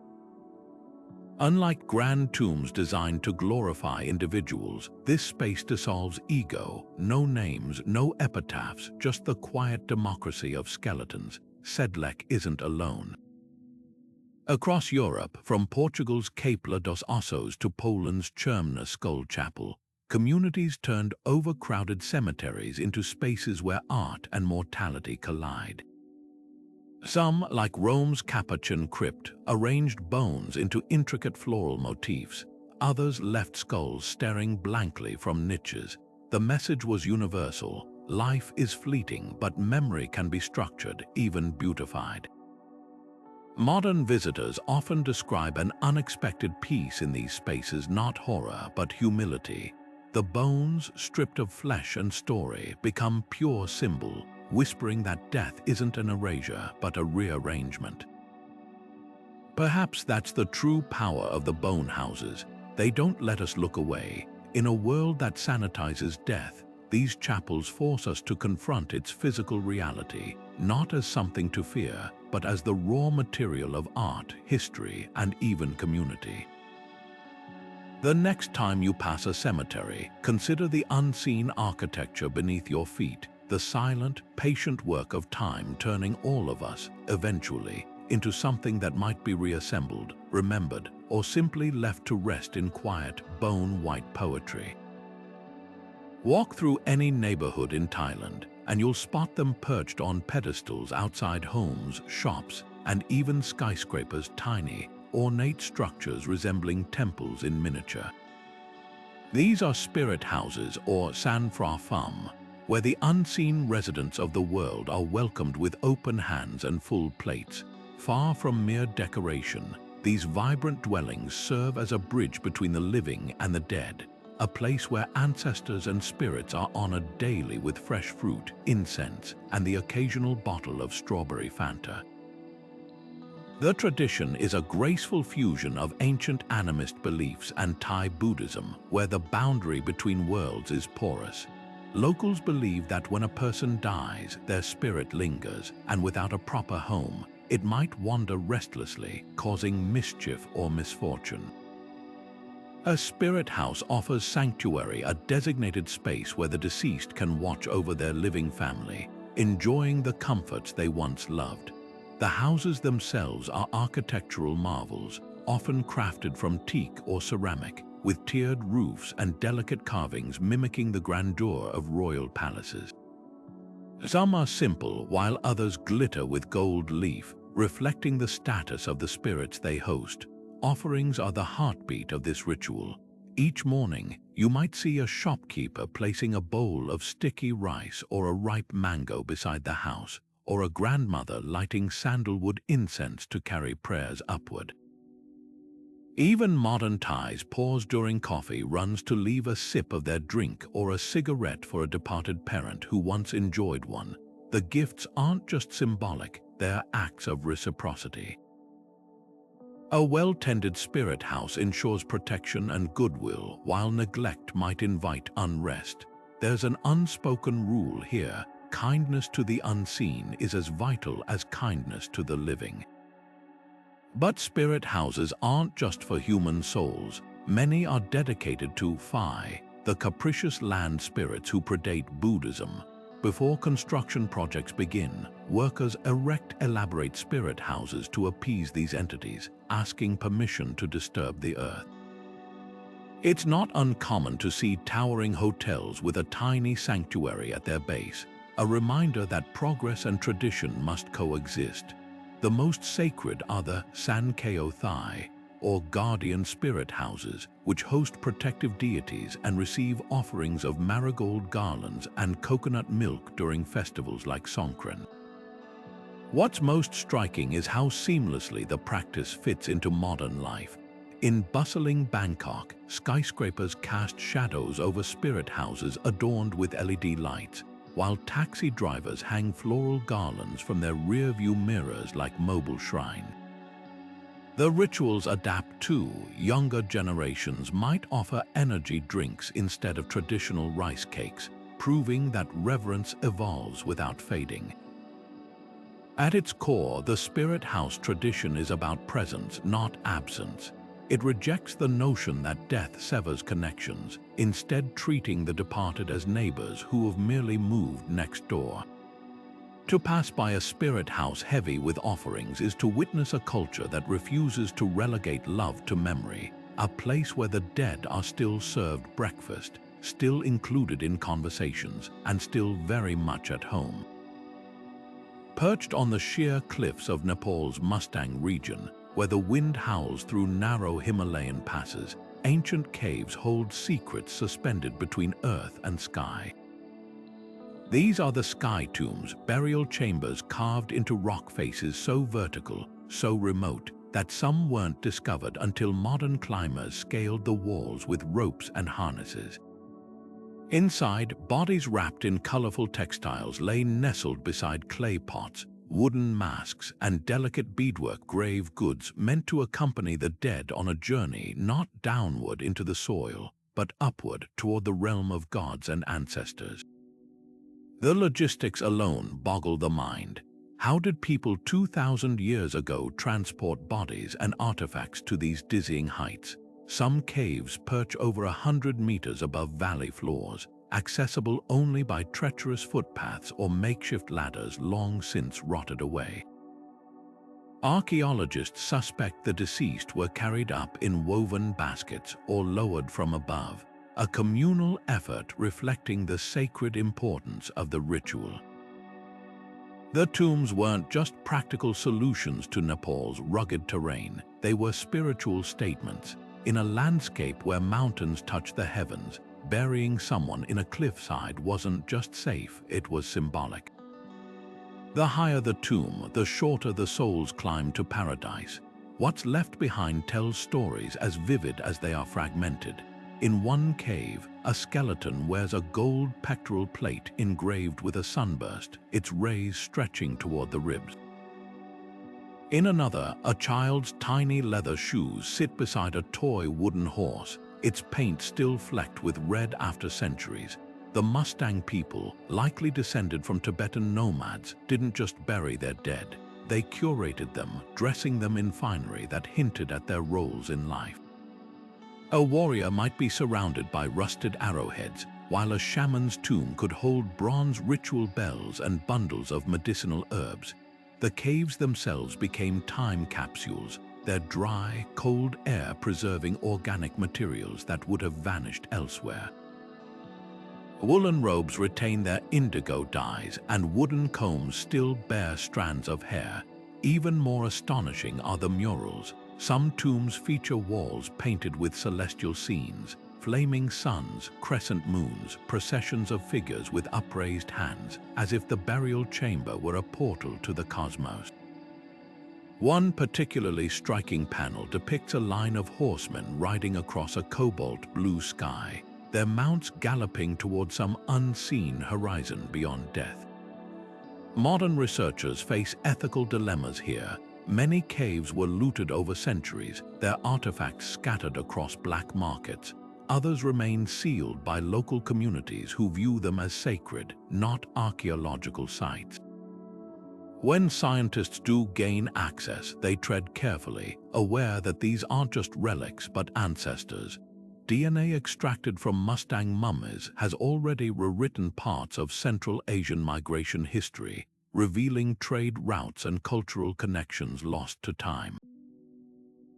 Unlike grand tombs designed to glorify individuals, this space dissolves ego. No names, no epitaphs, just the quiet democracy of skeletons. Sedlek isn't alone. Across Europe, from Portugal's Capela dos Ossos to Poland's Czermna Skull Chapel, communities turned overcrowded cemeteries into spaces where art and mortality collide. Some, like Rome's Capuchin crypt, arranged bones into intricate floral motifs. Others left skulls staring blankly from niches. The message was universal. Life is fleeting, but memory can be structured, even beautified. Modern visitors often describe an unexpected peace in these spaces, not horror, but humility. The bones, stripped of flesh and story, become pure symbol, whispering that death isn't an erasure, but a rearrangement. Perhaps that's the true power of the bone houses. They don't let us look away. In a world that sanitizes death, these chapels force us to confront its physical reality, not as something to fear, but as the raw material of art, history, and even community. The next time you pass a cemetery, consider the unseen architecture beneath your feet, the silent, patient work of time turning all of us, eventually, into something that might be reassembled, remembered, or simply left to rest in quiet, bone-white poetry. Walk through any neighborhood in Thailand, and you'll spot them perched on pedestals outside homes, shops, and even skyscrapers, tiny, ornate structures resembling temples in miniature. These are spirit houses, or San Fra Phum, where the unseen residents of the world are welcomed with open hands and full plates. Far from mere decoration, these vibrant dwellings serve as a bridge between the living and the dead, a place where ancestors and spirits are honored daily with fresh fruit, incense, and the occasional bottle of strawberry Fanta. The tradition is a graceful fusion of ancient animist beliefs and Thai Buddhism, where the boundary between worlds is porous. Locals believe that when a person dies, their spirit lingers, and without a proper home, it might wander restlessly, causing mischief or misfortune. A spirit house offers sanctuary, a designated space where the deceased can watch over their living family, enjoying the comforts they once loved. The houses themselves are architectural marvels, often crafted from teak or ceramic, with tiered roofs and delicate carvings mimicking the grandeur of royal palaces. Some are simple, while others glitter with gold leaf, reflecting the status of the spirits they host. Offerings are the heartbeat of this ritual. Each morning, you might see a shopkeeper placing a bowl of sticky rice or a ripe mango beside the house, or a grandmother lighting sandalwood incense to carry prayers upward. Even modern Thais pause during coffee runs to leave a sip of their drink or a cigarette for a departed parent who once enjoyed one. The gifts aren't just symbolic, they're acts of reciprocity. A well-tended spirit house ensures protection and goodwill, while neglect might invite unrest. There's an unspoken rule here: kindness to the unseen is as vital as kindness to the living. But spirit houses aren't just for human souls. Many are dedicated to Fore, the capricious land spirits who predate Buddhism. Before construction projects begin, workers erect elaborate spirit houses to appease these entities, asking permission to disturb the earth. It's not uncommon to see towering hotels with a tiny sanctuary at their base, a reminder that progress and tradition must coexist. The most sacred are the Sankeo Thai, or guardian spirit houses, which host protective deities and receive offerings of marigold garlands and coconut milk during festivals like Songkran. What's most striking is how seamlessly the practice fits into modern life. In bustling Bangkok, skyscrapers cast shadows over spirit houses adorned with LED lights, while taxi drivers hang floral garlands from their rear-view mirrors like mobile shrines. The rituals adapt too. Younger generations might offer energy drinks instead of traditional rice cakes, proving that reverence evolves without fading. At its core, the spirit house tradition is about presence, not absence. It rejects the notion that death severs connections, instead treating the departed as neighbors who have merely moved next door. To pass by a spirit house heavy with offerings is to witness a culture that refuses to relegate love to memory, a place where the dead are still served breakfast, still included in conversations, and still very much at home. Perched on the sheer cliffs of Nepal's Mustang region, where the wind howls through narrow Himalayan passes, ancient caves hold secrets suspended between earth and sky. These are the sky tombs, burial chambers carved into rock faces so vertical, so remote, that some weren't discovered until modern climbers scaled the walls with ropes and harnesses. Inside, bodies wrapped in colorful textiles lay nestled beside clay pots, wooden masks, and delicate beadwork grave goods meant to accompany the dead on a journey not downward into the soil, but upward toward the realm of gods and ancestors. The logistics alone boggle the mind. How did people 2,000 years ago transport bodies and artifacts to these dizzying heights? Some caves perch over 100 meters above valley floors, accessible only by treacherous footpaths or makeshift ladders long since rotted away. Archaeologists suspect the deceased were carried up in woven baskets or lowered from above, a communal effort reflecting the sacred importance of the ritual. The tombs weren't just practical solutions to Nepal's rugged terrain, they were spiritual statements. In a landscape where mountains touch the heavens, burying someone in a cliffside wasn't just safe, it was symbolic. The higher the tomb, the shorter the soul's climb to paradise. What's left behind tells stories as vivid as they are fragmented. In one cave, a skeleton wears a gold pectoral plate engraved with a sunburst, its rays stretching toward the ribs. In another, a child's tiny leather shoes sit beside a toy wooden horse, its paint still flecked with red after centuries. The Mustang people, likely descended from Tibetan nomads, didn't just bury their dead. They curated them, dressing them in finery that hinted at their roles in life. A warrior might be surrounded by rusted arrowheads, while a shaman's tomb could hold bronze ritual bells and bundles of medicinal herbs. The caves themselves became time capsules, their dry, cold air preserving organic materials that would have vanished elsewhere. Woolen robes retain their indigo dyes, and wooden combs still bear strands of hair. Even more astonishing are the murals. Some tombs feature walls painted with celestial scenes, flaming suns, crescent moons, processions of figures with upraised hands, as if the burial chamber were a portal to the cosmos. One particularly striking panel depicts a line of horsemen riding across a cobalt blue sky, their mounts galloping toward some unseen horizon beyond death. Modern researchers face ethical dilemmas here. Many caves were looted over centuries, their artifacts scattered across black markets. Others remain sealed by local communities who view them as sacred, not archaeological sites. When scientists do gain access, they tread carefully, aware that these aren't just relics but ancestors. DNA extracted from Mustang mummies has already rewritten parts of Central Asian migration history, revealing trade routes and cultural connections lost to time.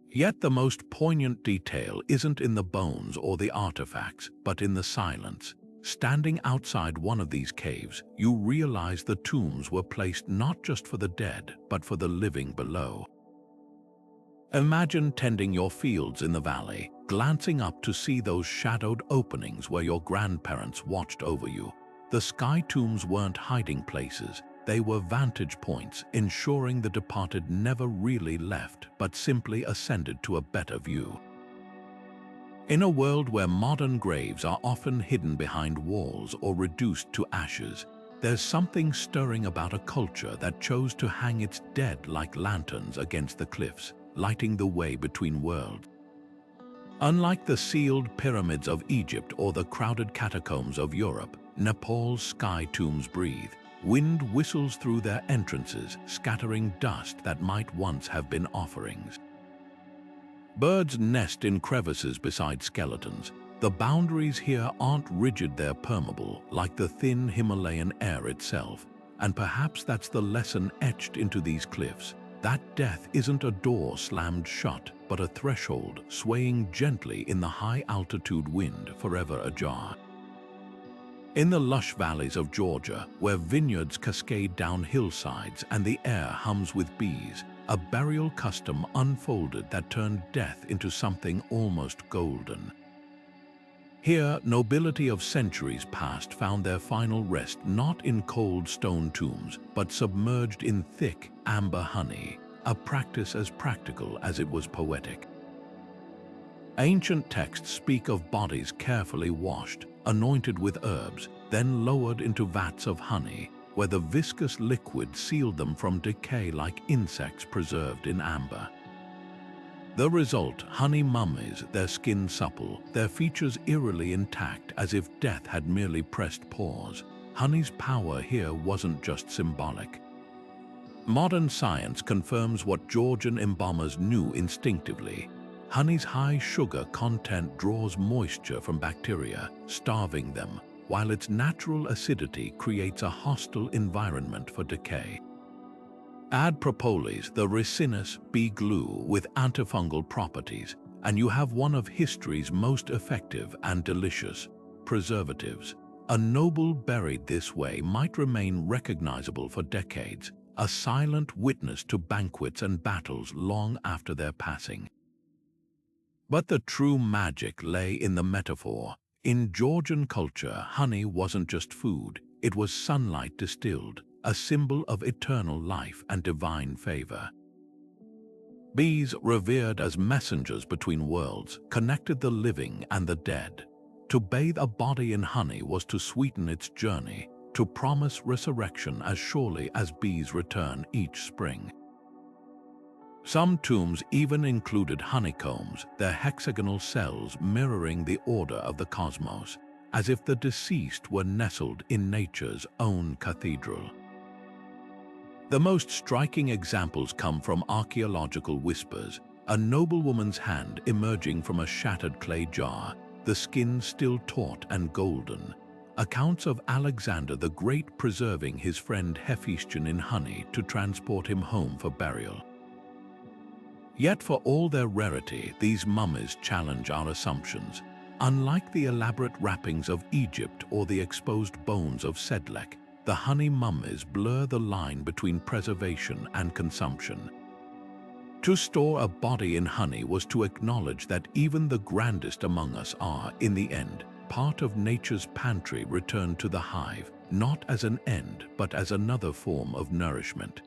Yet the most poignant detail isn't in the bones or the artifacts, but in the silence. Standing outside one of these caves, you realize the tombs were placed not just for the dead, but for the living below. Imagine tending your fields in the valley, glancing up to see those shadowed openings where your grandparents watched over you. The sky tombs weren't hiding places, they were vantage points, ensuring the departed never really left, but simply ascended to a better view. In a world where modern graves are often hidden behind walls or reduced to ashes, there's something stirring about a culture that chose to hang its dead like lanterns against the cliffs, lighting the way between worlds. Unlike the sealed pyramids of Egypt or the crowded catacombs of Europe, Nepal's sky tombs breathe. Wind whistles through their entrances, scattering dust that might once have been offerings. Birds nest in crevices beside skeletons. The boundaries here aren't rigid, they're permeable, like the thin Himalayan air itself. And perhaps that's the lesson etched into these cliffs. That death isn't a door slammed shut, but a threshold swaying gently in the high-altitude wind, forever ajar. In the lush valleys of Georgia, where vineyards cascade down hillsides and the air hums with bees, a burial custom unfolded that turned death into something almost golden. Here, nobility of centuries past found their final rest not in cold stone tombs, but submerged in thick, amber honey, a practice as practical as it was poetic. Ancient texts speak of bodies carefully washed, anointed with herbs, then lowered into vats of honey, where the viscous liquid sealed them from decay like insects preserved in amber. The result, honey mummies, their skin supple, their features eerily intact as if death had merely pressed pause. Honey's power here wasn't just symbolic. Modern science confirms what Georgian embalmers knew instinctively. Honey's high sugar content draws moisture from bacteria, starving them, while its natural acidity creates a hostile environment for decay. Add propolis, the resinous bee glue with antifungal properties, and you have one of history's most effective and delicious preservatives. A noble buried this way might remain recognizable for decades, a silent witness to banquets and battles long after their passing. But the true magic lay in the metaphor. In Georgian culture, honey wasn't just food, it was sunlight distilled, a symbol of eternal life and divine favor. Bees, revered as messengers between worlds, connected the living and the dead. To bathe a body in honey was to sweeten its journey, to promise resurrection as surely as bees return each spring. Some tombs even included honeycombs, their hexagonal cells mirroring the order of the cosmos, as if the deceased were nestled in nature's own cathedral. The most striking examples come from archaeological whispers. a noblewoman's hand emerging from a shattered clay jar, the skin still taut and golden. Accounts of Alexander the Great preserving his friend Hephaestion in honey to transport him home for burial. Yet for all their rarity, these mummies challenge our assumptions. Unlike the elaborate wrappings of Egypt or the exposed bones of Sedlek, the honey mummies blur the line between preservation and consumption. To store a body in honey was to acknowledge that even the grandest among us are, in the end, part of nature's pantry returned to the hive, not as an end, but as another form of nourishment.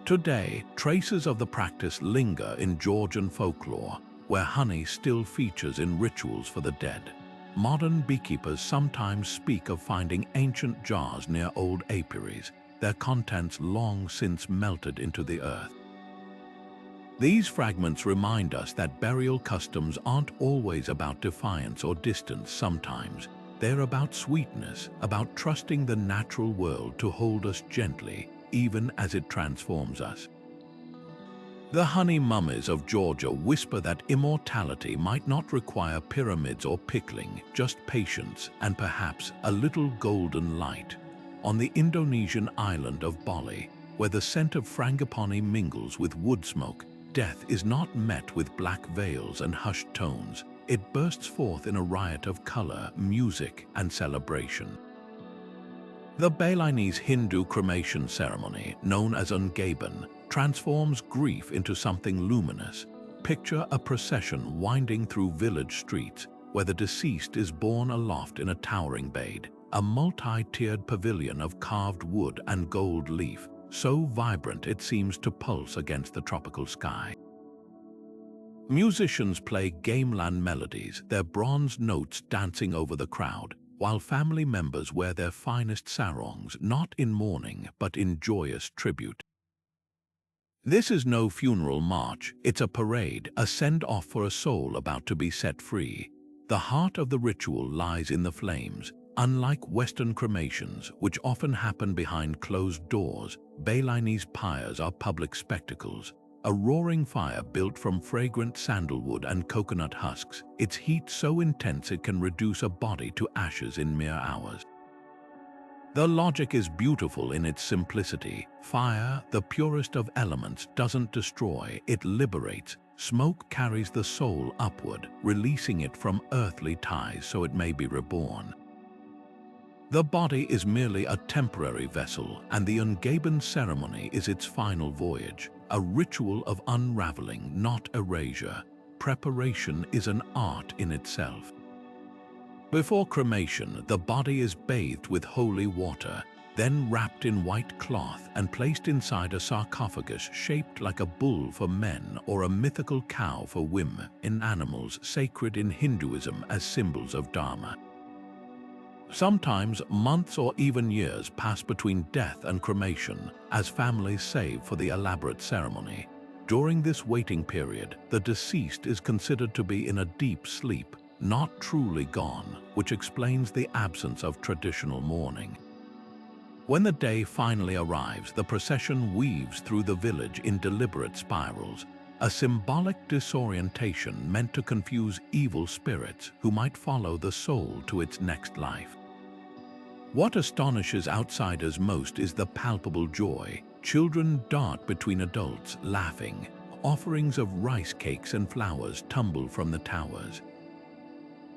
Today, traces of the practice linger in Georgian folklore, where honey still features in rituals for the dead. Modern beekeepers sometimes speak of finding ancient jars near old apiaries, their contents long since melted into the earth. These fragments remind us that burial customs aren't always about defiance or distance. Sometimes they're about sweetness, about trusting the natural world to hold us gently, even as it transforms us. The honey mummies of Georgia whisper that immortality might not require pyramids or pickling, just patience and perhaps a little golden light. On the Indonesian island of Bali, where the scent of frangipani mingles with wood smoke, death is not met with black veils and hushed tones. It bursts forth in a riot of color, music, and celebration. The Balinese Hindu cremation ceremony, known as Ungeben, transforms grief into something luminous. Picture a procession winding through village streets, where the deceased is borne aloft in a towering bade, a multi-tiered pavilion of carved wood and gold leaf, so vibrant it seems to pulse against the tropical sky. Musicians play gamelan melodies, their bronze notes dancing over the crowd, while family members wear their finest sarongs, not in mourning but in joyous tribute. This is no funeral march, it's a parade, a send-off for a soul about to be set free. The heart of the ritual lies in the flames. Unlike Western cremations, which often happen behind closed doors, Balinese pyres are public spectacles. A roaring fire built from fragrant sandalwood and coconut husks, its heat so intense it can reduce a body to ashes in mere hours. The logic is beautiful in its simplicity. Fire, the purest of elements, doesn't destroy, it liberates. Smoke carries the soul upward, releasing it from earthly ties so it may be reborn. The body is merely a temporary vessel, and the Ungeben ceremony is its final voyage, a ritual of unraveling, not erasure. Preparation is an art in itself. Before cremation, the body is bathed with holy water, then wrapped in white cloth and placed inside a sarcophagus shaped like a bull for men or a mythical cow for women, in animals sacred in Hinduism as symbols of Dharma. Sometimes months or even years pass between death and cremation as families save for the elaborate ceremony. During this waiting period, the deceased is considered to be in a deep sleep, not truly gone, which explains the absence of traditional mourning. When the day finally arrives, the procession weaves through the village in deliberate spirals, a symbolic disorientation meant to confuse evil spirits who might follow the soul to its next life. What astonishes outsiders most is the palpable joy. Children dart between adults, laughing. Offerings of rice cakes and flowers tumble from the towers.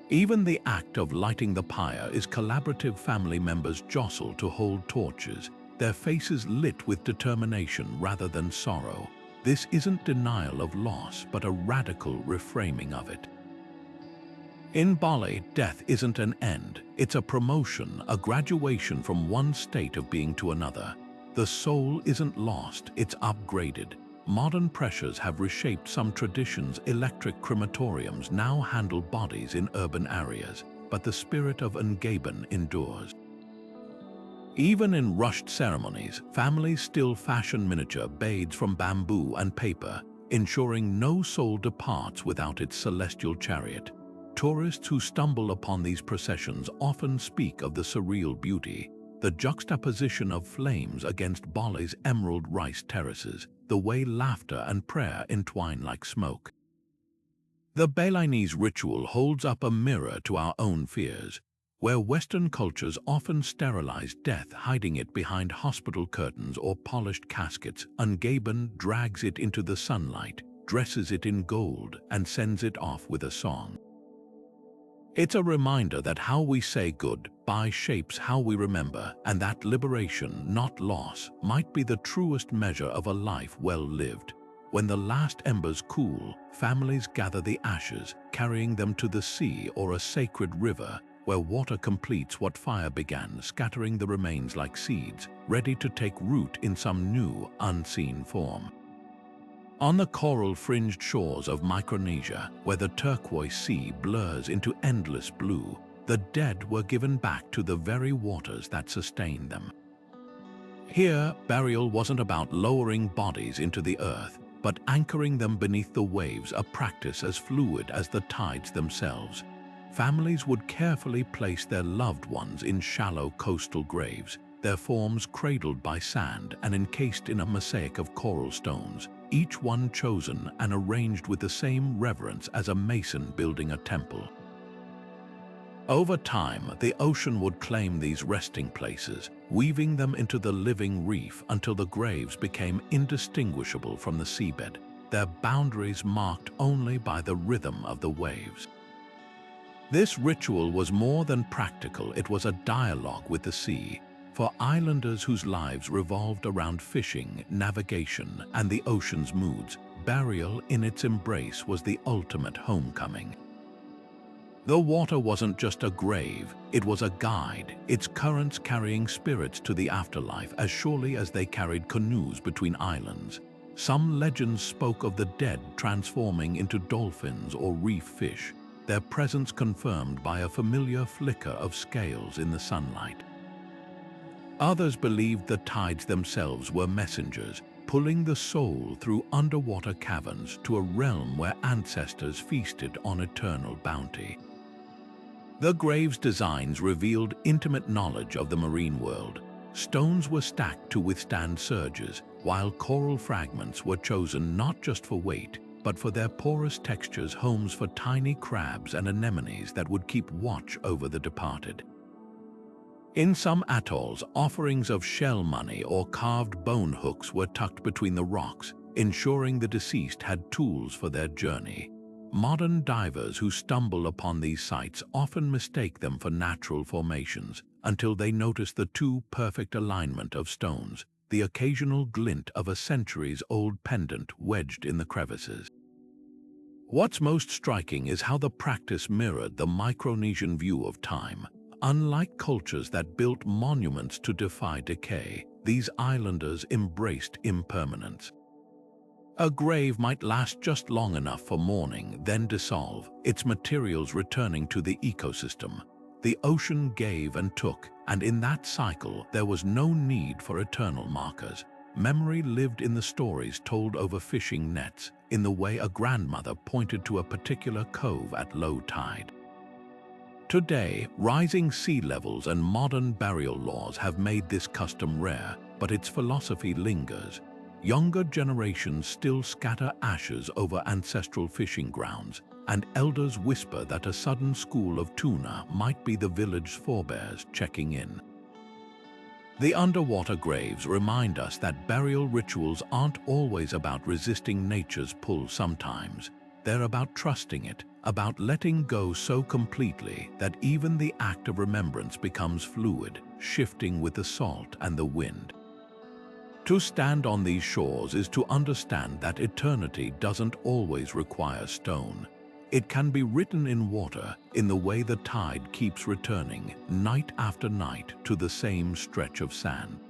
Even the act of lighting the pyre is collaborative. Family members jostle to hold torches, their faces lit with determination rather than sorrow. This isn't denial of loss, but a radical reframing of it. In Bali, death isn't an end, it's a promotion, a graduation from one state of being to another. The soul isn't lost, it's upgraded. Modern pressures have reshaped some traditions. Electric crematoriums now handle bodies in urban areas, but the spirit of Ungeben endures. Even in rushed ceremonies, families still fashion miniature bades from bamboo and paper, ensuring no soul departs without its celestial chariot. Tourists who stumble upon these processions often speak of the surreal beauty. the juxtaposition of flames against Bali's emerald rice terraces, the way laughter and prayer entwine like smoke. The Balinese ritual holds up a mirror to our own fears, where Western cultures often sterilize death, hiding it behind hospital curtains or polished caskets. Gaban drags it into the sunlight, dresses it in gold, and sends it off with a song. It's a reminder that how we say goodbye shapes how we remember, and that liberation, not loss, might be the truest measure of a life well lived. When the last embers cool, families gather the ashes, carrying them to the sea or a sacred river, where water completes what fire began, scattering the remains like seeds, ready to take root in some new, unseen form. On the coral-fringed shores of Micronesia, where the turquoise sea blurs into endless blue, the dead were given back to the very waters that sustained them. Here, burial wasn't about lowering bodies into the earth, but anchoring them beneath the waves, a practice as fluid as the tides themselves. Families would carefully place their loved ones in shallow coastal graves, their forms cradled by sand and encased in a mosaic of coral stones, each one chosen and arranged with the same reverence as a mason building a temple. Over time, the ocean would claim these resting places, weaving them into the living reef until the graves became indistinguishable from the seabed, their boundaries marked only by the rhythm of the waves. This ritual was more than practical, it was a dialogue with the sea. For islanders whose lives revolved around fishing, navigation, and the ocean's moods, burial in its embrace was the ultimate homecoming. The water wasn't just a grave, it was a guide, its currents carrying spirits to the afterlife as surely as they carried canoes between islands. Some legends spoke of the dead transforming into dolphins or reef fish, their presence confirmed by a familiar flicker of scales in the sunlight. Others believed the tides themselves were messengers, pulling the soul through underwater caverns to a realm where ancestors feasted on eternal bounty. The graves' designs revealed intimate knowledge of the marine world. Stones were stacked to withstand surges, while coral fragments were chosen not just for weight, but for their porous textures, homes for tiny crabs and anemones that would keep watch over the departed. In some atolls, offerings of shell money or carved bone hooks were tucked between the rocks, ensuring the deceased had tools for their journey. Modern divers who stumble upon these sites often mistake them for natural formations until they notice the too perfect alignment of stones, the occasional glint of a centuries-old pendant wedged in the crevices. What's most striking is how the practice mirrored the Micronesian view of time. Unlike cultures that built monuments to defy decay, these islanders embraced impermanence. A grave might last just long enough for mourning, then dissolve, its materials returning to the ecosystem. The ocean gave and took, and in that cycle there was no need for eternal markers. Memory lived in the stories told over fishing nets, in the way a grandmother pointed to a particular cove at low tide. Today, rising sea levels and modern burial laws have made this custom rare, but its philosophy lingers. Younger generations still scatter ashes over ancestral fishing grounds, and elders whisper that a sudden school of tuna might be the village's forebears checking in. The underwater graves remind us that burial rituals aren't always about resisting nature's pull. Sometimes they're about trusting it, about letting go so completely that even the act of remembrance becomes fluid, shifting with the salt and the wind. To stand on these shores is to understand that eternity doesn't always require stone. It can be written in water, in the way the tide keeps returning, night after night, to the same stretch of sand.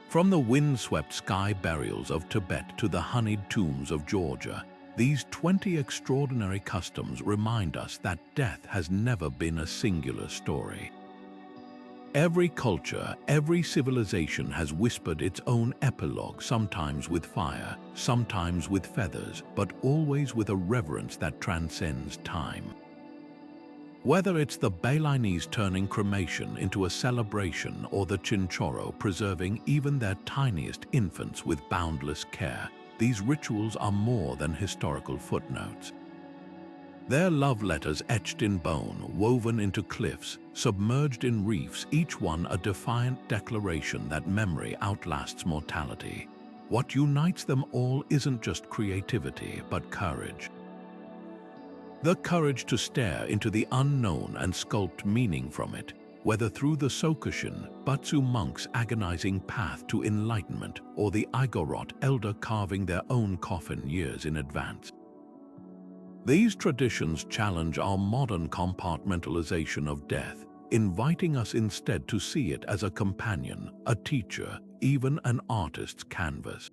From the wind-swept sky burials of Tibet to the honeyed tombs of Georgia, these 20 extraordinary customs remind us that death has never been a singular story. Every culture, every civilization has whispered its own epilogue, sometimes with fire, sometimes with feathers, but always with a reverence that transcends time. Whether it's the Balinese turning cremation into a celebration or the Chinchoro preserving even their tiniest infants with boundless care, these rituals are more than historical footnotes. They're love letters etched in bone, woven into cliffs, submerged in reefs, each one a defiant declaration that memory outlasts mortality. What unites them all isn't just creativity, but courage. The courage to stare into the unknown and sculpt meaning from it, whether through the Soakishin, Batsu monks' agonizing path to enlightenment, or the Igorot elder carving their own coffin years in advance. These traditions challenge our modern compartmentalization of death, inviting us instead to see it as a companion, a teacher, even an artist's canvas.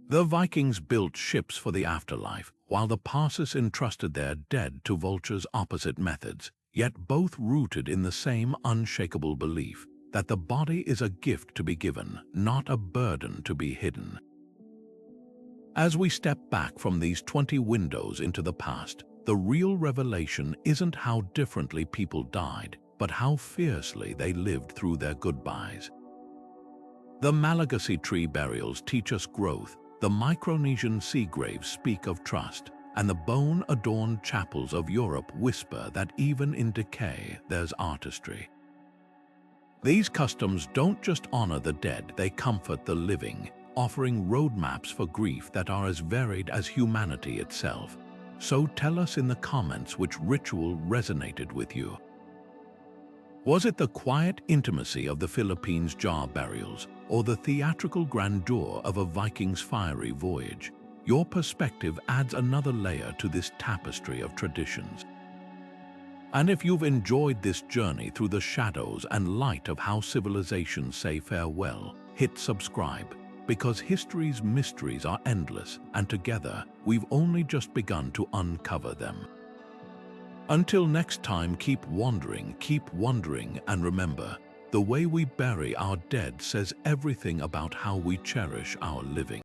The Vikings built ships for the afterlife, while the Parsis entrusted their dead to vultures' opposite methods, yet both rooted in the same unshakable belief that the body is a gift to be given, not a burden to be hidden. As we step back from these 20 windows into the past, the real revelation isn't how differently people died, but how fiercely they lived through their goodbyes. The Madagascar tree burials teach us growth, the Micronesian sea graves speak of trust, and the bone-adorned chapels of Europe whisper that even in decay there's artistry. These customs don't just honor the dead, they comfort the living, offering roadmaps for grief that are as varied as humanity itself. So tell us in the comments which ritual resonated with you. Was it the quiet intimacy of the Philippines' jar burials, or the theatrical grandeur of a Viking's fiery voyage? Your perspective adds another layer to this tapestry of traditions. And if you've enjoyed this journey through the shadows and light of how civilizations say farewell, hit subscribe, because history's mysteries are endless, and together we've only just begun to uncover them. Until next time, keep wondering, and remember, the way we bury our dead says everything about how we cherish our living.